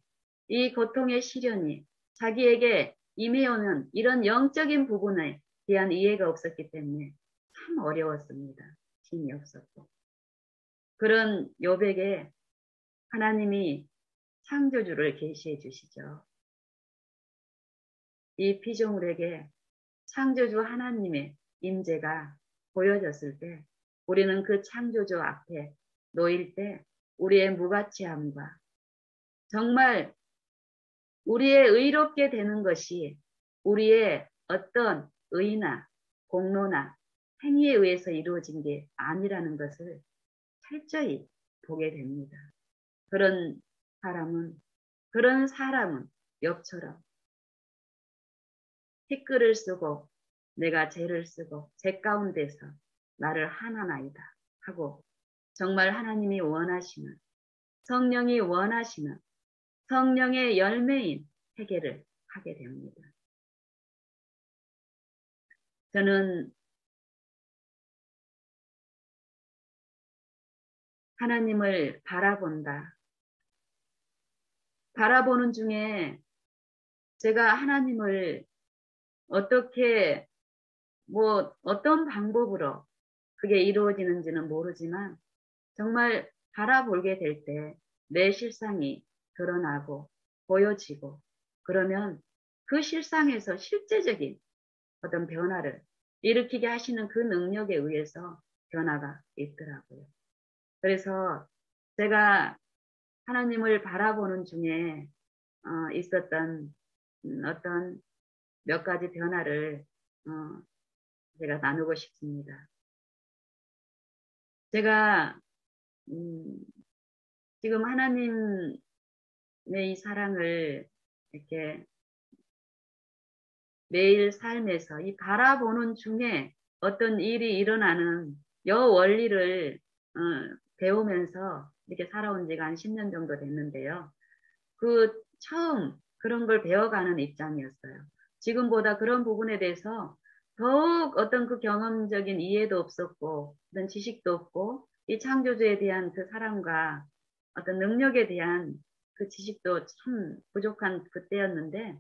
이 고통의 시련이 자기에게 임해오는 이런 영적인 부분에 대한 이해가 없었기 때문에 참 어려웠습니다. 힘이 없었고. 그런 욥에게 하나님이 창조주를 계시해 주시죠. 이 피조물에게 창조주 하나님의 임재가 보여졌을 때 우리는 그 창조주 앞에 놓일 때 우리의 무가치함과 정말 우리의 의롭게 되는 것이 우리의 어떤 의나 공로나 행위에 의해서 이루어진 게 아니라는 것을 철저히 보게 됩니다. 그런 사람은 욥처럼 티끌을 쓰고 내가 죄를 쓰고 죄 가운데서 나를 하나나이다 하고 정말 하나님이 원하시는 성령이 원하시는 성령의 열매인 회개를 하게 됩니다. 저는 하나님을 바라보는 중에 제가 하나님을 어떻게 어떤 방법으로 그게 이루어지는지는 모르지만 정말 바라보게 될 때 내 실상이 드러나고 보여지고 그러면 그 실상에서 실제적인 어떤 변화를 일으키게 하시는 그 능력에 의해서 변화가 있더라고요. 그래서 제가 하나님을 바라보는 중에 있었던 어떤 몇 가지 변화를 제가 나누고 싶습니다. 제가 지금 하나님의 이 사랑을 이렇게 매일 삶에서 이 바라보는 중에 어떤 일이 일어나는 원리를 배우면서 이렇게 살아온 지가 한 10년 정도 됐는데요. 처음 그런 걸 배워가는 입장이었어요. 지금보다 그런 부분에 대해서 더욱 어떤 그 경험적인 이해도 없었고, 어떤 지식도 없고, 이 창조주에 대한 그 사랑과 어떤 능력에 대한 그 지식도 참 부족한 그때였는데,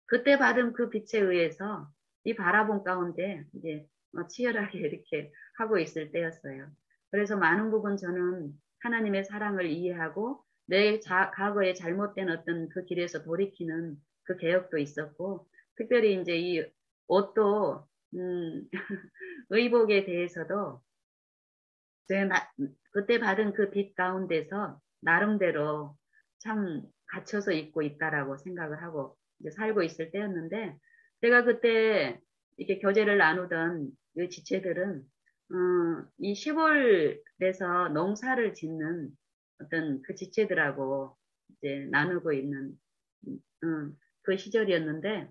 그때 받은 그 빛에 의해서 이 바라본 가운데 이제 치열하게 이렇게 하고 있을 때였어요. 그래서 많은 부분 저는 하나님의 사랑을 이해하고 내 과거에 잘못된 어떤 그 길에서 돌이키는 그 개혁도 있었고, 특별히 이제 이 옷도, 의복에 대해서도 제가 그때 받은 그 빛 가운데서 나름대로 참 갖춰서 입고 있다라고 생각을 하고 이제 살고 있을 때였는데, 제가 그때 이렇게 교제를 나누던 그 지체들은 이 시골에서 농사를 짓는 어떤 그 지체들하고 이제 나누고 있는 그 시절이었는데,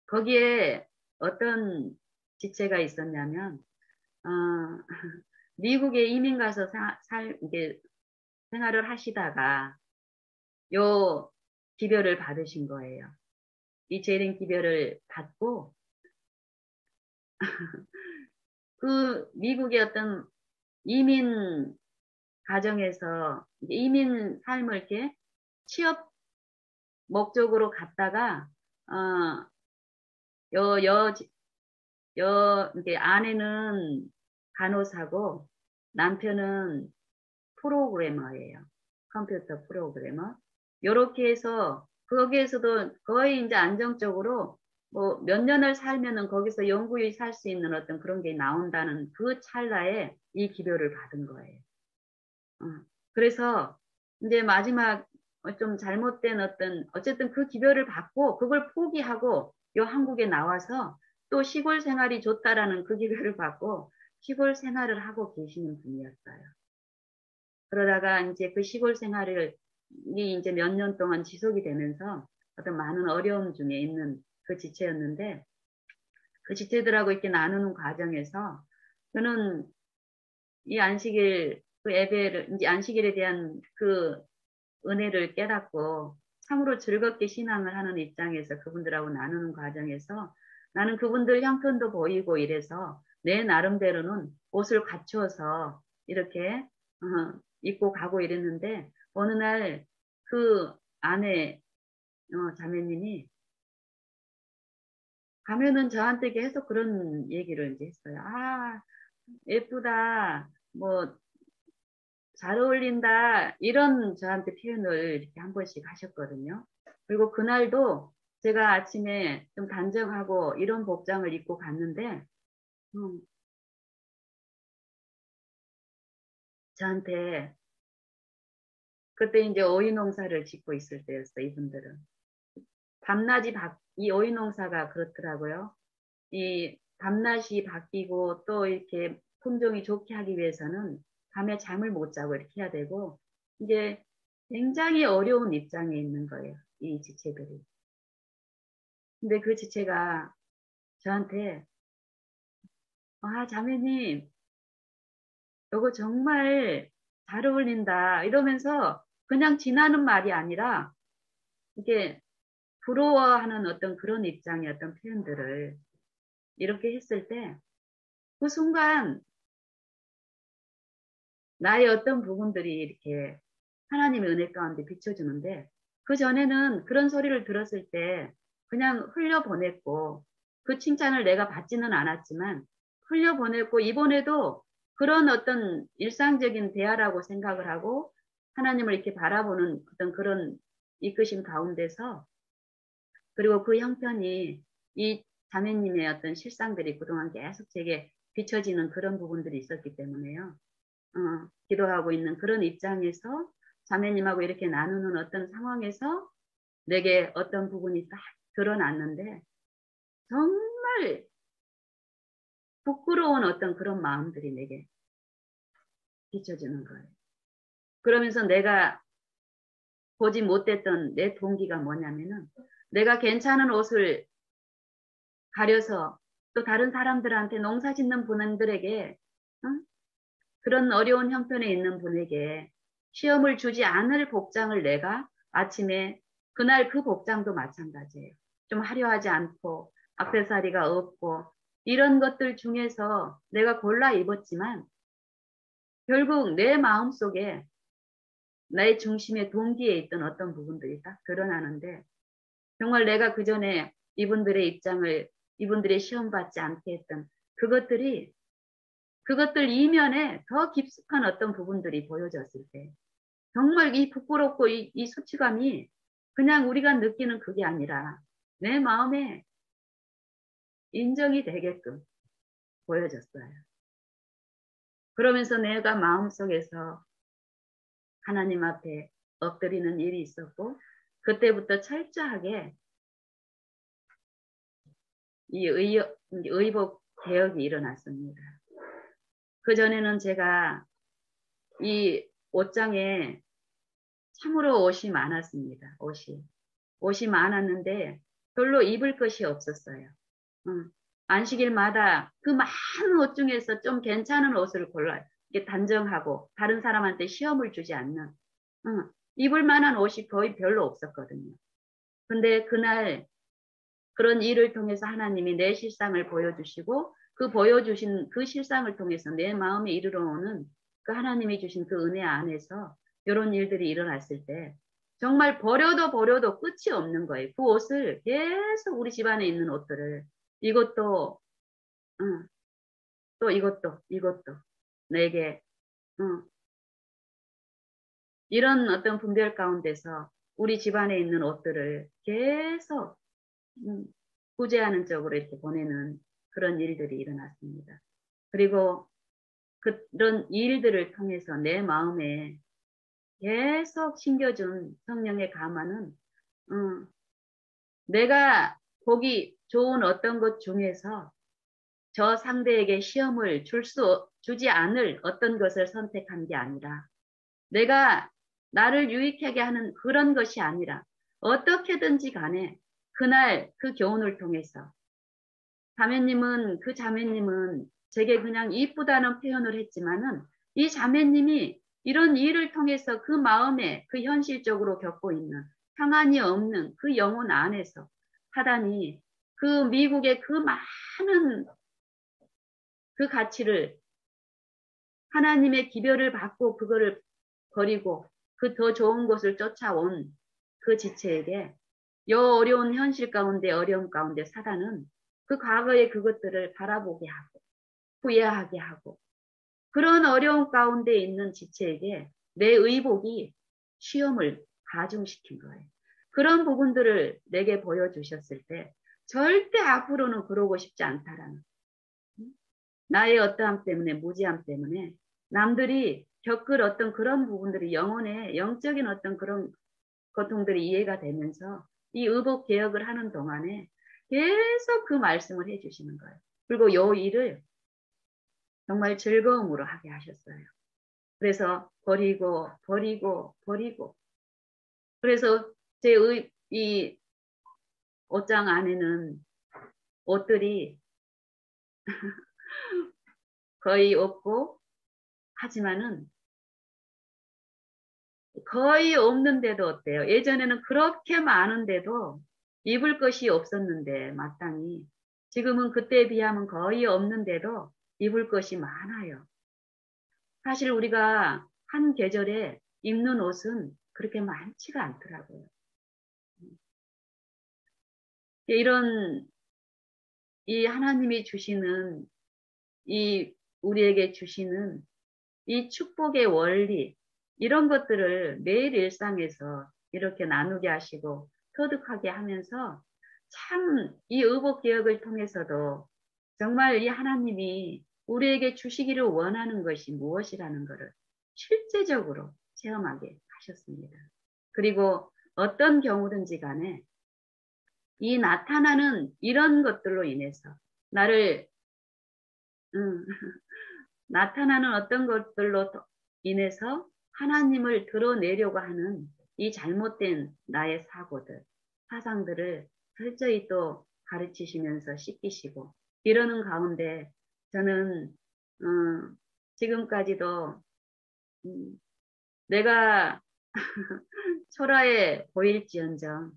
거기에 어떤 지체가 있었냐면 어, 미국에 이민 가서 이게 생활을 하시다가 요 기별을 받으신 거예요. 이 재림 기별을 받고 그 미국의 어떤 이민 가정에서 이민 삶을 이렇게 취업 목적으로 갔다가 어, 여, 여, 이게 아내는 간호사고 남편은 프로그래머예요. 컴퓨터 프로그래머. 요렇게 해서 거기에서도 거의 이제 안정적으로 뭐 몇 년을 살면은 거기서 영구히 살 수 있는 어떤 그런 게 나온다는 그 찰나에 이 기별을 받은 거예요. 어. 그래서 이제 마지막 좀 잘못된 어떤 어쨌든 그 기별을 받고 그걸 포기하고 요 한국에 나와서 또 시골 생활이 좋다라는 그 기별을 받고 시골 생활을 하고 계시는 분이었어요. 그러다가 이제 그 시골 생활을 이 이제 몇 년 동안 지속이 되면서 어떤 많은 어려움 중에 있는 그 지체였는데 그 지체들하고 이렇게 나누는 과정에서 저는 이 안식일 그 예배를 이제 안식일에 대한 그 은혜를 깨닫고 참으로 즐겁게 신앙을 하는 입장에서 그분들하고 나누는 과정에서 나는 그분들 형편도 보이고 이래서 내 나름대로는 옷을 갖추어서 이렇게 입고 가고 이랬는데 어느 날 그 아내 자매님이 가면은 저한테 계속 그런 얘기를 이제 했어요. 아, 예쁘다. 뭐 잘 어울린다. 이런 저한테 표현을 이렇게 한 번씩 하셨거든요. 그리고 그날도 제가 아침에 좀 단정하고 이런 복장을 입고 갔는데, 음, 저한테 그때 이제 오이 농사를 짓고 있을 때였어, 이분들은. 이 오이 농사가 그렇더라고요. 이 밤낮이 바뀌고 또 이렇게 품종이 좋게 하기 위해서는 밤에 잠을 못 자고 이렇게 해야 되고, 이게 굉장히 어려운 입장에 있는 거예요, 이 지체들이. 근데 그 지체가 저한테, 아, 자매님, 이거 정말 잘 어울린다. 이러면서 그냥 지나는 말이 아니라, 이게 부러워하는 어떤 그런 입장의 어떤 표현들을 이렇게 했을 때, 그 순간 나의 어떤 부분들이 이렇게 하나님의 은혜 가운데 비춰주는데, 그 전에는 그런 소리를 들었을 때 그냥 흘려보냈고, 그 칭찬을 내가 받지는 않았지만, 흘려보냈고, 이번에도 그런 어떤 일상적인 대화라고 생각을 하고, 하나님을 이렇게 바라보는 어떤 그런 이끄심 가운데서, 그리고 그 형편이 이 자매님의 어떤 실상들이 그동안 계속 제게 비춰지는 그런 부분들이 있었기 때문에요. 기도하고 있는 그런 입장에서 자매님하고 이렇게 나누는 어떤 상황에서 내게 어떤 부분이 딱 드러났는데 정말 부끄러운 어떤 그런 마음들이 내게 비춰지는 거예요. 그러면서 내가 보지 못했던 내 동기가 뭐냐면은 내가 괜찮은 옷을 가려서 또 다른 사람들한테 농사 짓는 분들에게 그런 어려운 형편에 있는 분에게 시험을 주지 않을 복장을 내가 아침에 그날 그 복장도 마찬가지예요. 좀 화려하지 않고 액세서리가 없고 이런 것들 중에서 내가 골라 입었지만 결국 내 마음속에 나의 중심의 동기에 있던 어떤 부분들이 딱 드러나는데 정말 내가 그 전에 이분들의 입장을 이분들의 시험 받지 않게 했던 그것들 이면에 더 깊숙한 어떤 부분들이 보여졌을 때 정말 이 부끄럽고 이 수치감이 그냥 우리가 느끼는 그게 아니라 내 마음에 인정이 되게끔 보여졌어요. 그러면서 내가 마음속에서 하나님 앞에 엎드리는 일이 있었고, 그때부터 철저하게 이 의복 개혁이 일어났습니다. 그전에는 제가 이 옷장에 참으로 옷이 많았습니다. 옷이 많았는데 별로 입을 것이 없었어요. 안식일마다 그 많은 옷 중에서 좀 괜찮은 옷을 골라요. 이게 단정하고 다른 사람한테 시험을 주지 않는 입을 만한 옷이 거의 별로 없었거든요. 근데 그날 그런 일을 통해서 하나님이 내 실상을 보여주시고 그 보여주신 그 실상을 통해서 내 마음에 이르러오는 그 하나님이 주신 그 은혜 안에서 이런 일들이 일어났을 때 정말 버려도 끝이 없는 거예요. 그 옷을 계속 우리 집안에 있는 옷들을 이것도 또 이것도 내게 이런 어떤 분별 가운데서 우리 집안에 있는 옷들을 계속 구제하는 쪽으로 이렇게 보내는 그런 일들이 일어났습니다. 그리고 그런 일들을 통해서 내 마음에 계속 심겨준 성령의 감화는 내가 보기 좋은 어떤 것 중에서 저 상대에게 시험을 주지 않을 어떤 것을 선택한 게 아니라 내가 나를 유익하게 하는 그런 것이 아니라 어떻게든지 간에 그날 그 교훈을 통해서 그 자매님은 제게 그냥 이쁘다는 표현을 했지만은 이 자매님이 이런 일을 통해서 그 마음에 그 현실적으로 겪고 있는 평안이 없는 그 영혼 안에서 사단이 그 미국의 그 많은 그 가치를 하나님의 기별을 받고 그거를 버리고 그 더 좋은 곳을 쫓아온 그 지체에게 요 어려운 현실 가운데 어려움 가운데 사단은 그 과거의 그것들을 바라보게 하고 후회하게 하고 그런 어려움 가운데 있는 지체에게 내 의복이 시험을 가중시킨 거예요. 그런 부분들을 내게 보여주셨을 때 절대 앞으로는 그러고 싶지 않다라는 나의 어떠함 때문에 무지함 때문에 남들이 겪을 어떤 그런 부분들이 영혼의 영적인 어떤 그런 고통들이 이해가 되면서 이 의복 개혁을 하는 동안에 계속 그 말씀을 해주시는 거예요. 그리고 이 일을 정말 즐거움으로 하게 하셨어요. 그래서 버리고 그래서 이 옷장 안에는 옷들이 거의 없고 하지만은 거의 없는데도 어때요? 예전에는 그렇게 많은데도 입을 것이 없었는데 마땅히 지금은 그때에 비하면 거의 없는데도 입을 것이 많아요. 사실 우리가 한 계절에 입는 옷은 그렇게 많지가 않더라고요. 이런 이 하나님이 주시는 우리에게 주시는 이 축복의 원리 이런 것들을 매일 일상에서 이렇게 나누게 하시고 터득하게 하면서 참 이 의복 개혁을 통해서도 정말 이 하나님이 우리에게 주시기를 원하는 것이 무엇이라는 것을 실제적으로 체험하게 하셨습니다. 그리고 어떤 경우든지 간에 이 나타나는 이런 것들로 인해서 나를 나타나는 어떤 것들로 인해서 하나님을 드러내려고 하는 이 잘못된 나의 사고들, 사상들을 철저히 또 가르치시면서 씻기시고 이러는 가운데 저는 지금까지도 내가 초라해 보일지언정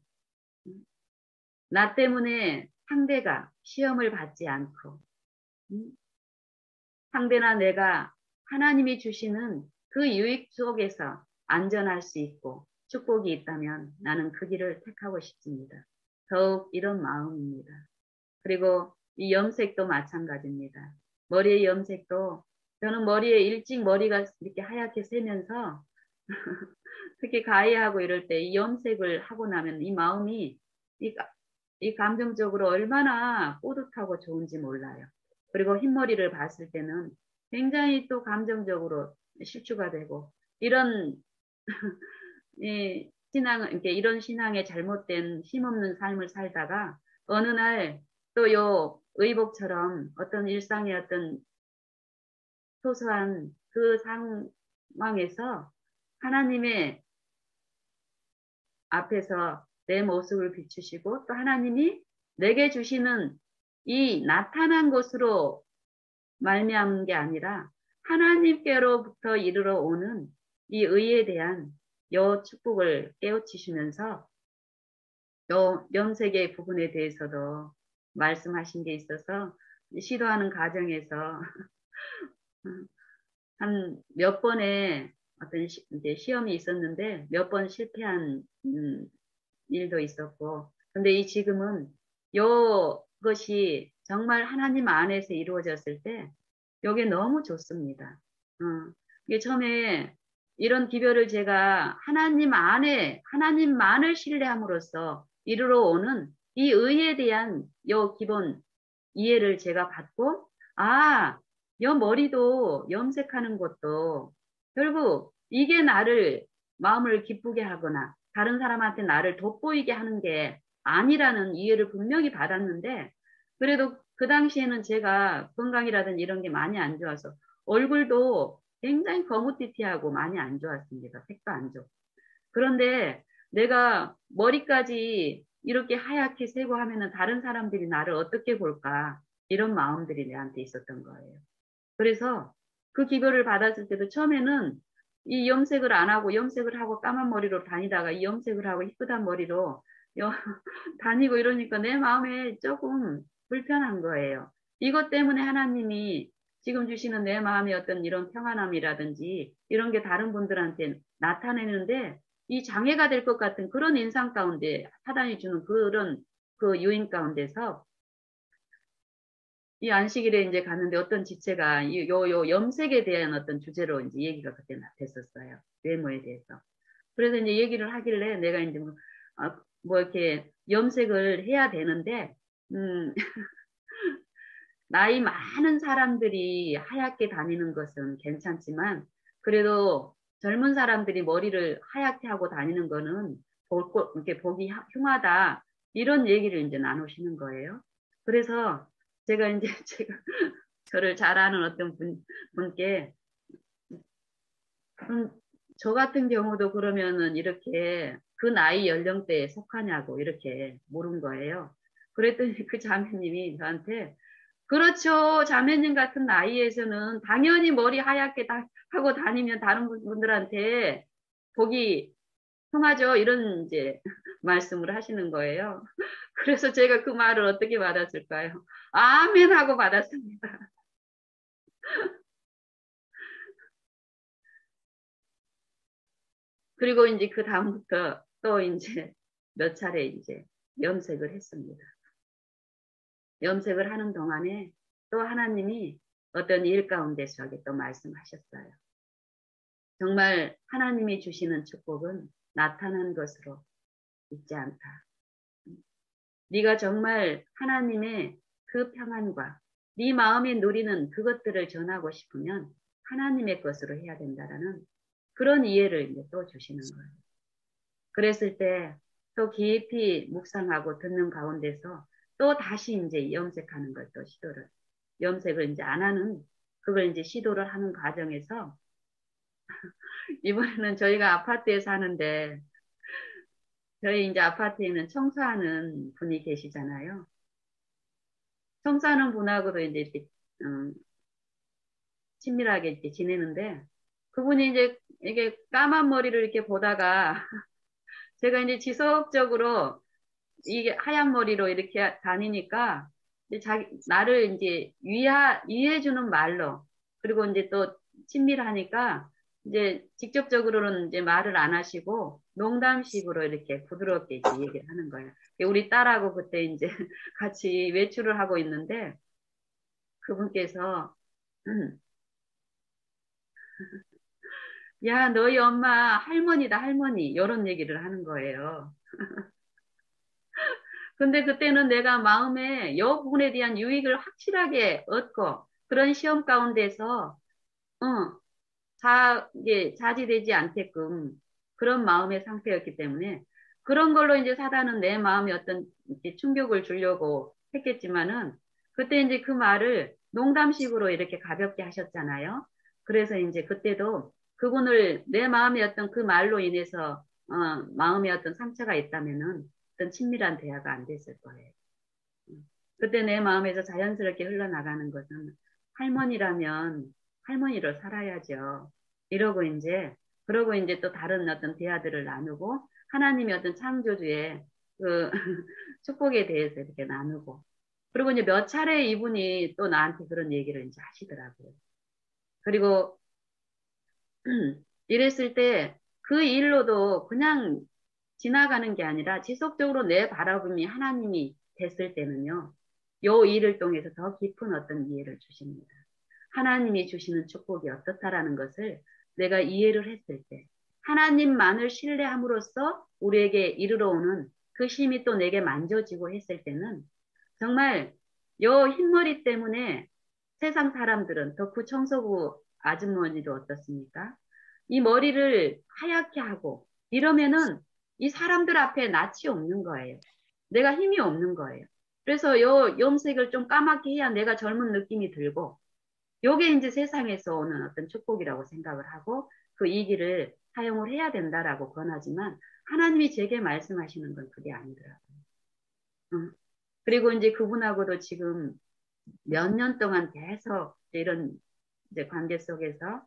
나 때문에 상대가 시험을 받지 않고 상대나 내가 하나님이 주시는 그 유익 속에서 안전할 수 있고 축복이 있다면 나는 그 길을 택하고 싶습니다. 더욱 이런 마음입니다. 그리고 이 염색도 마찬가지입니다. 머리의 염색도 저는 머리에 일찍 머리가 이렇게 하얗게 새면서 특히 가해하고 이럴 때 이 염색을 하고 나면 이 마음이 이, 이 감정적으로 얼마나 뿌듯하고 좋은지 몰라요. 그리고 흰머리를 봤을 때는 굉장히 또 감정적으로 실추가 되고 이런 이 신앙 이렇게 이런 신앙의 잘못된 힘없는 삶을 살다가 어느 날 또 요 의복처럼 어떤 일상의 어떤 소소한 그 상황에서 하나님의 앞에서 내 모습을 비추시고 또 하나님이 내게 주시는 이 나타난 것으로 말미암은 게 아니라 하나님께로부터 이르러 오는 이 의에 대한 요 축복을 깨우치시면서 요 염색의 부분에 대해서도 말씀하신 게 있어서 시도하는 과정에서 한 몇 번의 어떤 이제 시험이 있었는데 몇 번 실패한 일도 있었고 근데 이 지금은 요것이 정말 하나님 안에서 이루어졌을 때 요게 너무 좋습니다. 이게 처음에 이런 기별을 제가 하나님 안에 하나님만을 신뢰함으로써 이르러 오는 이 의에 대한 요 기본 이해를 제가 받고 아, 요 머리도 염색하는 것도 결국 이게 나를 마음을 기쁘게 하거나 다른 사람한테 나를 돋보이게 하는 게 아니라는 이해를 분명히 받았는데 그래도 그 당시에는 제가 건강이라든지 이런 게 많이 안 좋아서 얼굴도 굉장히 거무튀튀하고 많이 안 좋았습니다. 색도 안 좋고. 그런데 내가 머리까지 이렇게 하얗게 세고 하면은 다른 사람들이 나를 어떻게 볼까? 이런 마음들이 내한테 있었던 거예요. 그래서 그 기별을 받았을 때도 처음에는 이 염색을 안 하고 염색을 하고 까만 머리로 다니다가 이 염색을 하고 희끗한 머리로 다니고 이러니까 내 마음에 조금 불편한 거예요. 이것 때문에 하나님이 지금 주시는 내 마음의 어떤 이런 평안함이라든지 이런 게 다른 분들한테 나타내는데 이 장애가 될 것 같은 그런 인상 가운데 사단이 주는 그런 그 유인 가운데서 이 안식일에 이제 갔는데 어떤 지체가 요 염색에 대한 어떤 주제로 이제 얘기가 그때 됐었어요. 외모에 대해서. 그래서 이제 얘기를 하길래 내가 이제 뭐 이렇게 염색을 해야 되는데, 음, 나이 많은 사람들이 하얗게 다니는 것은 괜찮지만, 그래도 젊은 사람들이 머리를 하얗게 하고 다니는 거는 이렇게 보기 흉하다. 이런 얘기를 이제 나누시는 거예요. 그래서 제가 이제 제가 저를 잘 아는 어떤 분께 저 같은 경우도 그러면은 이렇게 그 나이 연령대에 속하냐고 이렇게 물은 거예요. 그랬더니 그 자매님이 저한테 그렇죠. 자매님 같은 나이에서는 당연히 머리 하얗게 하고 다니면 다른 분들한테 보기 흉하죠. 이런 이제 말씀을 하시는 거예요. 그래서 제가 그 말을 어떻게 받았을까요? 아멘 하고 받았습니다. 그리고 이제 그 다음부터 또 이제 몇 차례 이제 염색을 했습니다. 염색을 하는 동안에 또 하나님이 어떤 일 가운데서 저에게 또 말씀하셨어요. 정말 하나님이 주시는 축복은 나타난 것으로 있지 않다. 네가 정말 하나님의 그 평안과 네 마음에 누리는 그것들을 전하고 싶으면 하나님의 것으로 해야 된다라는 그런 이해를 이제 또 주시는 거예요. 그랬을 때 또 깊이 묵상하고 듣는 가운데서 또 다시 이제 염색하는 걸 또 염색을 이제 안 하는, 그걸 이제 시도를 하는 과정에서 이번에는 저희가 아파트에 사는데 저희 이제 아파트에는 청소하는 분이 계시잖아요. 청소하는 분하고도 이제 이렇게, 음, 친밀하게 이렇게 지내는데 그분이 이제 이게 까만 머리를 이렇게 보다가 제가 이제 지속적으로 이게 하얀 머리로 이렇게 다니니까 이제 나를 이제 위해주는 말로 그리고 이제 또 친밀하니까 이제 직접적으로는 이제 말을 안 하시고 농담식으로 이렇게 부드럽게 이제 얘기를 하는 거예요. 우리 딸하고 그때 이제 같이 외출을 하고 있는데 그분께서 야, 너희 엄마 할머니다, 할머니. 이런 얘기를 하는 거예요. 근데 그때는 내가 마음에 이 부분에 대한 유익을 확실하게 얻고 그런 시험 가운데서, 어, 이게 자지되지 않게끔 그런 마음의 상태였기 때문에 그런 걸로 이제 사단은 내 마음에 어떤 이렇게 충격을 주려고 했겠지만은 그때 이제 그 말을 농담식으로 이렇게 가볍게 하셨잖아요. 그래서 이제 그때도 그분을 내 마음에 어떤 그 말로 인해서 마음에 어떤 상처가 있다면은 어떤 친밀한 대화가 안 됐을 거예요. 그때 내 마음에서 자연스럽게 흘러나가는 것은 할머니라면 할머니로 살아야죠. 이러고 이제, 그러고 이제 또 다른 어떤 대화들을 나누고 하나님의 어떤 창조주의 그 축복에 대해서 이렇게 나누고 그리고 이제 몇 차례 이분이 또 나한테 그런 얘기를 이제 하시더라고요. 그리고 이랬을 때 그 일로도 그냥 지나가는 게 아니라 지속적으로 내 바라봄이 하나님이 됐을 때는요, 요 일을 통해서 더 깊은 어떤 이해를 주십니다. 하나님이 주시는 축복이 어떻다라는 것을 내가 이해를 했을 때, 하나님만을 신뢰함으로써 우리에게 이르러 오는 그 힘이 또 내게 만져지고 했을 때는 정말 요 흰머리 때문에 세상 사람들은 덕후 청소부 아주머니도 어떻습니까? 이 머리를 하얗게 하고 이러면은 이 사람들 앞에 낯이 없는 거예요. 내가 힘이 없는 거예요. 그래서 요 염색을 좀 까맣게 해야 내가 젊은 느낌이 들고 요게 이제 세상에서 오는 어떤 축복이라고 생각을 하고 그 이 길을 사용을 해야 된다라고 권하지만 하나님이 제게 말씀하시는 건 그게 아니더라고요. 응. 그리고 이제 그분하고도 지금 몇 년 동안 계속 이런 이제 관계 속에서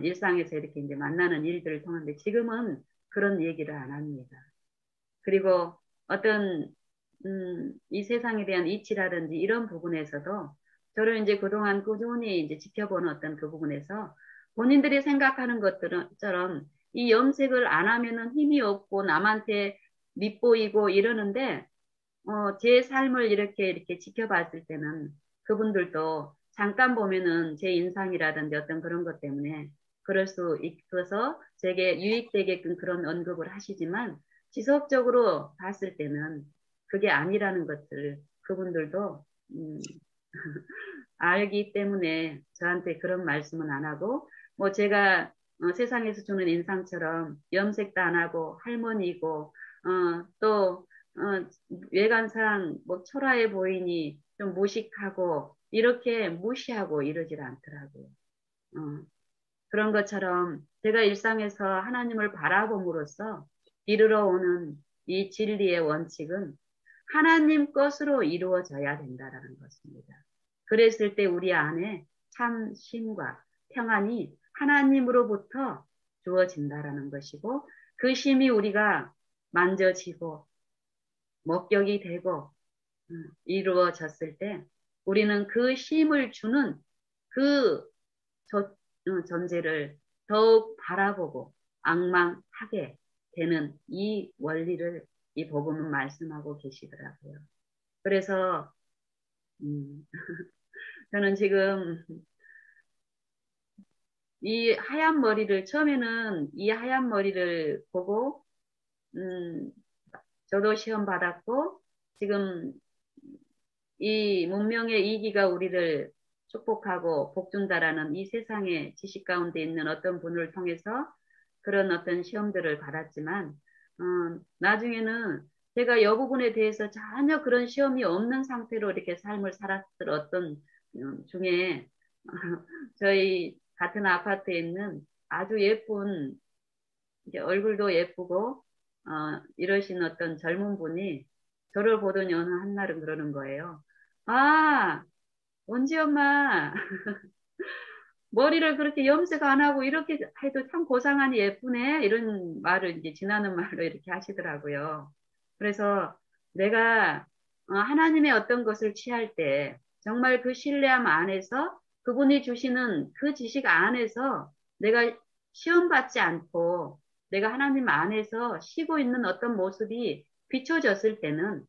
일상에서 이렇게 이제 만나는 일들을 통한데 지금은 그런 얘기를 안 합니다. 그리고 어떤 이 세상에 대한 이치라든지 이런 부분에서도 저를 이제 그동안 꾸준히 이제 지켜보는 어떤 그 부분에서 본인들이 생각하는 것들처럼 이 염색을 안 하면은 힘이 없고 남한테 밉보이고 이러는데 제 삶을 이렇게 지켜봤을 때는 그분들도 잠깐 보면은 제 인상이라든지 어떤 그런 것 때문에 그럴 수 있어서 제게 유익되게끔 그런 언급을 하시지만 지속적으로 봤을 때는 그게 아니라는 것을 그분들도 음, 알기 때문에 저한테 그런 말씀은 안 하고 뭐 제가 세상에서 주는 인상처럼 염색도 안 하고 할머니고 또 외관상 뭐 초라해 보이니 좀 무식하고 이렇게 무시하고 이러질 않더라고요. 어, 그런 것처럼 제가 일상에서 하나님을 바라봄으로써 이르러 오는 이 진리의 원칙은 하나님 것으로 이루어져야 된다라는 것입니다. 그랬을 때 우리 안에 참 쉼과 평안이 하나님으로부터 주어진다라는 것이고 그 쉼이 우리가 만져지고 목격이 되고 이루어졌을 때 우리는 그 쉼을 주는 그 존재를 더욱 바라보고 앙망하게 되는 이 원리를 이 복음은 말씀하고 계시더라고요. 그래서 저는 지금 이 하얀 머리를 처음에는 이 하얀 머리를 보고 음, 저도 시험 받았고 지금 이 문명의 이기가 우리를 축복하고 복준다라는 이 세상의 지식 가운데 있는 어떤 분을 통해서 그런 어떤 시험들을 받았지만, 나중에는 제가 이 부분에 대해서 전혀 그런 시험이 없는 상태로 이렇게 삶을 살았을 어떤 중에 저희 같은 아파트에 있는 아주 예쁜 이제 얼굴도 예쁘고 이러신 어떤 젊은 분이 저를 보더니 어느 한날은 그러는 거예요. 아, 원지 엄마, 머리를 그렇게 염색 안 하고 이렇게 해도 참 고상하니 예쁘네. 이런 말을 이제 지나는 말로 이렇게 하시더라고요. 그래서 내가 하나님의 어떤 것을 취할 때 정말 그 신뢰함 안에서 그분이 주시는 그 지식 안에서 내가 시험 받지 않고 내가 하나님 안에서 쉬고 있는 어떤 모습이 비춰졌을 때는,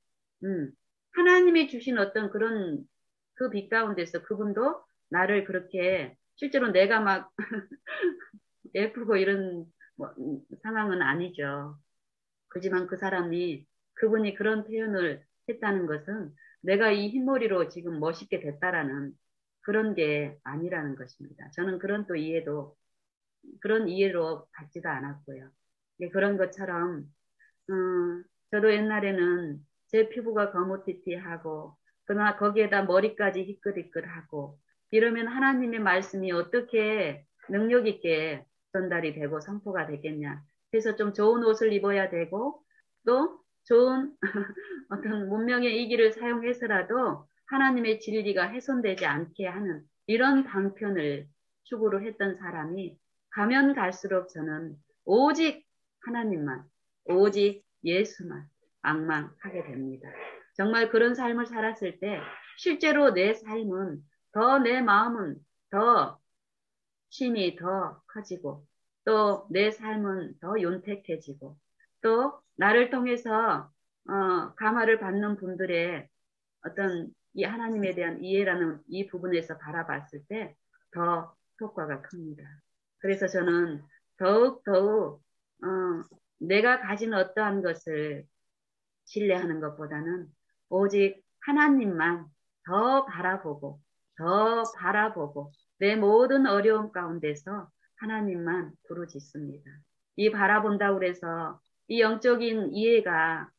하나님이 주신 어떤 그런 그 빛 가운데서 그분도 나를 그렇게 실제로 내가 막 예쁘고 이런 뭐, 상황은 아니죠. 그지만 그 사람이 그분이 그런 표현을 했다는 것은 내가 이 흰머리로 지금 멋있게 됐다라는 그런 게 아니라는 것입니다. 저는 그런 또 이해도 그런 이해로 받지도 않았고요. 예, 그런 것처럼 저도 옛날에는 제 피부가 거무튀튀하고 그러나 거기에다 머리까지 희끗희끗하고 이러면 하나님의 말씀이 어떻게 능력 있게 전달이 되고 선포가 되겠냐. 그래서 좀 좋은 옷을 입어야 되고 또 좋은 어떤 문명의 이기를 사용해서라도 하나님의 진리가 훼손되지 않게 하는 이런 방편을 추구를 했던 사람이 가면 갈수록 저는 오직 하나님만, 오직 예수만 앙망하게 됩니다. 정말 그런 삶을 살았을 때 실제로 내 삶은 더 내 마음은 더 힘이 더 커지고 또 내 삶은 더 윤택해지고 또 나를 통해서 감화를 받는 분들의 어떤 이 하나님에 대한 이해라는 이 부분에서 바라봤을 때 더 효과가 큽니다. 그래서 저는 더욱 내가 가진 어떠한 것을 신뢰하는 것보다는 오직 하나님만 더 바라보고 내 모든 어려움 가운데서 하나님만 부르짖습니다. 이 바라본다고 해서 이 영적인 이해가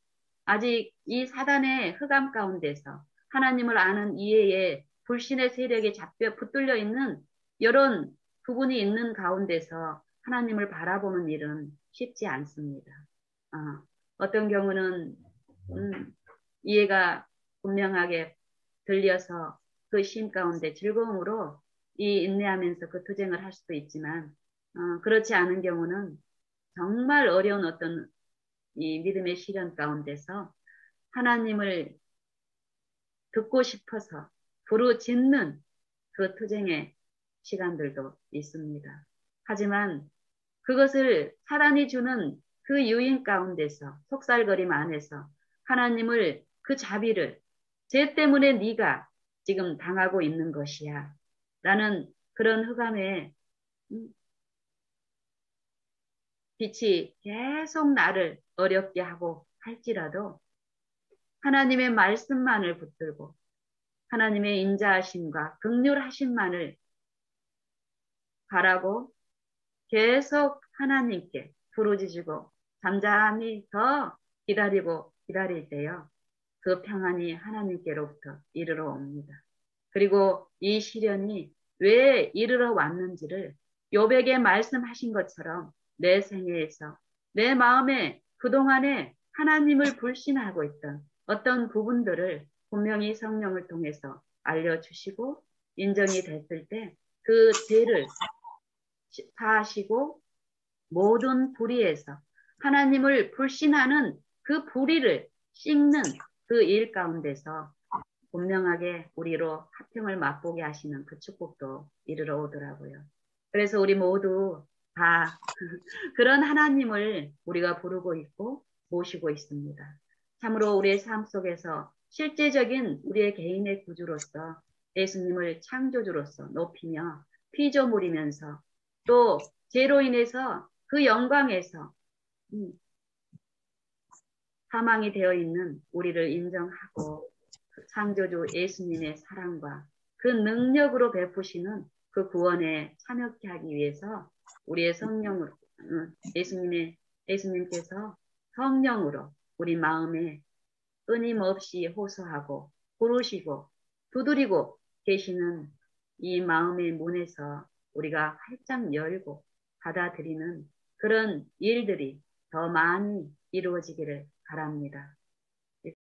아직 이 사단의 흑암 가운데서 하나님을 아는 이해에 불신의 세력에 잡혀 붙들려 있는 이런 부분이 있는 가운데서 하나님을 바라보는 일은 쉽지 않습니다. 어떤 경우는 이해가 분명하게 들려서 그 심 가운데 즐거움으로 이 인내하면서 그 투쟁을 할 수도 있지만 그렇지 않은 경우는 정말 어려운 어떤 이 믿음의 시련 가운데서 하나님을 듣고 싶어서 부르짖는 그 투쟁의 시간들도 있습니다. 하지만 그것을 사단이 주는 그 유인 가운데서 속살거림 안에서 하나님을 그 자비를 죄 때문에 네가 지금 당하고 있는 것이야 라는 그런 흑암의 빛이 계속 나를 어렵게 하고 할지라도 하나님의 말씀만을 붙들고 하나님의 인자하심과 긍휼하심만을 바라고 계속 하나님께 부르짖고 잠잠히 더 기다리고 기다릴 때요. 그 평안이 하나님께로부터 이르러 옵니다. 그리고 이 시련이 왜 이르러 왔는지를 요백에 말씀하신 것처럼 내 생애에서 내 마음에 그동안에 하나님을 불신하고 있던 어떤 부분들을 분명히 성령을 통해서 알려주시고 인정이 됐을 때 그 죄를 사하시고 모든 불의에서 하나님을 불신하는 그 불의를 씻는 그 일 가운데서 분명하게 우리로 화평을 맛보게 하시는 그 축복도 이르러 오더라고요. 그래서 우리 모두 다 그런 하나님을 우리가 부르고 있고 모시고 있습니다. 참으로 우리의 삶 속에서 실제적인 우리의 개인의 구주로서 예수님을 창조주로서 높이며 피조물이면서 또 죄로 인해서 그 영광에서 사망이 되어 있는 우리를 인정하고 창조주 예수님의 사랑과 그 능력으로 베푸시는 그 구원에 참여케 하기 위해서 우리의 성령으로 예수님께서 성령으로 우리 마음에 끊임없이 호소하고 부르시고 두드리고 계시는 이 마음의 문에서 우리가 활짝 열고 받아들이는 그런 일들이 더 많이 이루어지기를 바랍니다.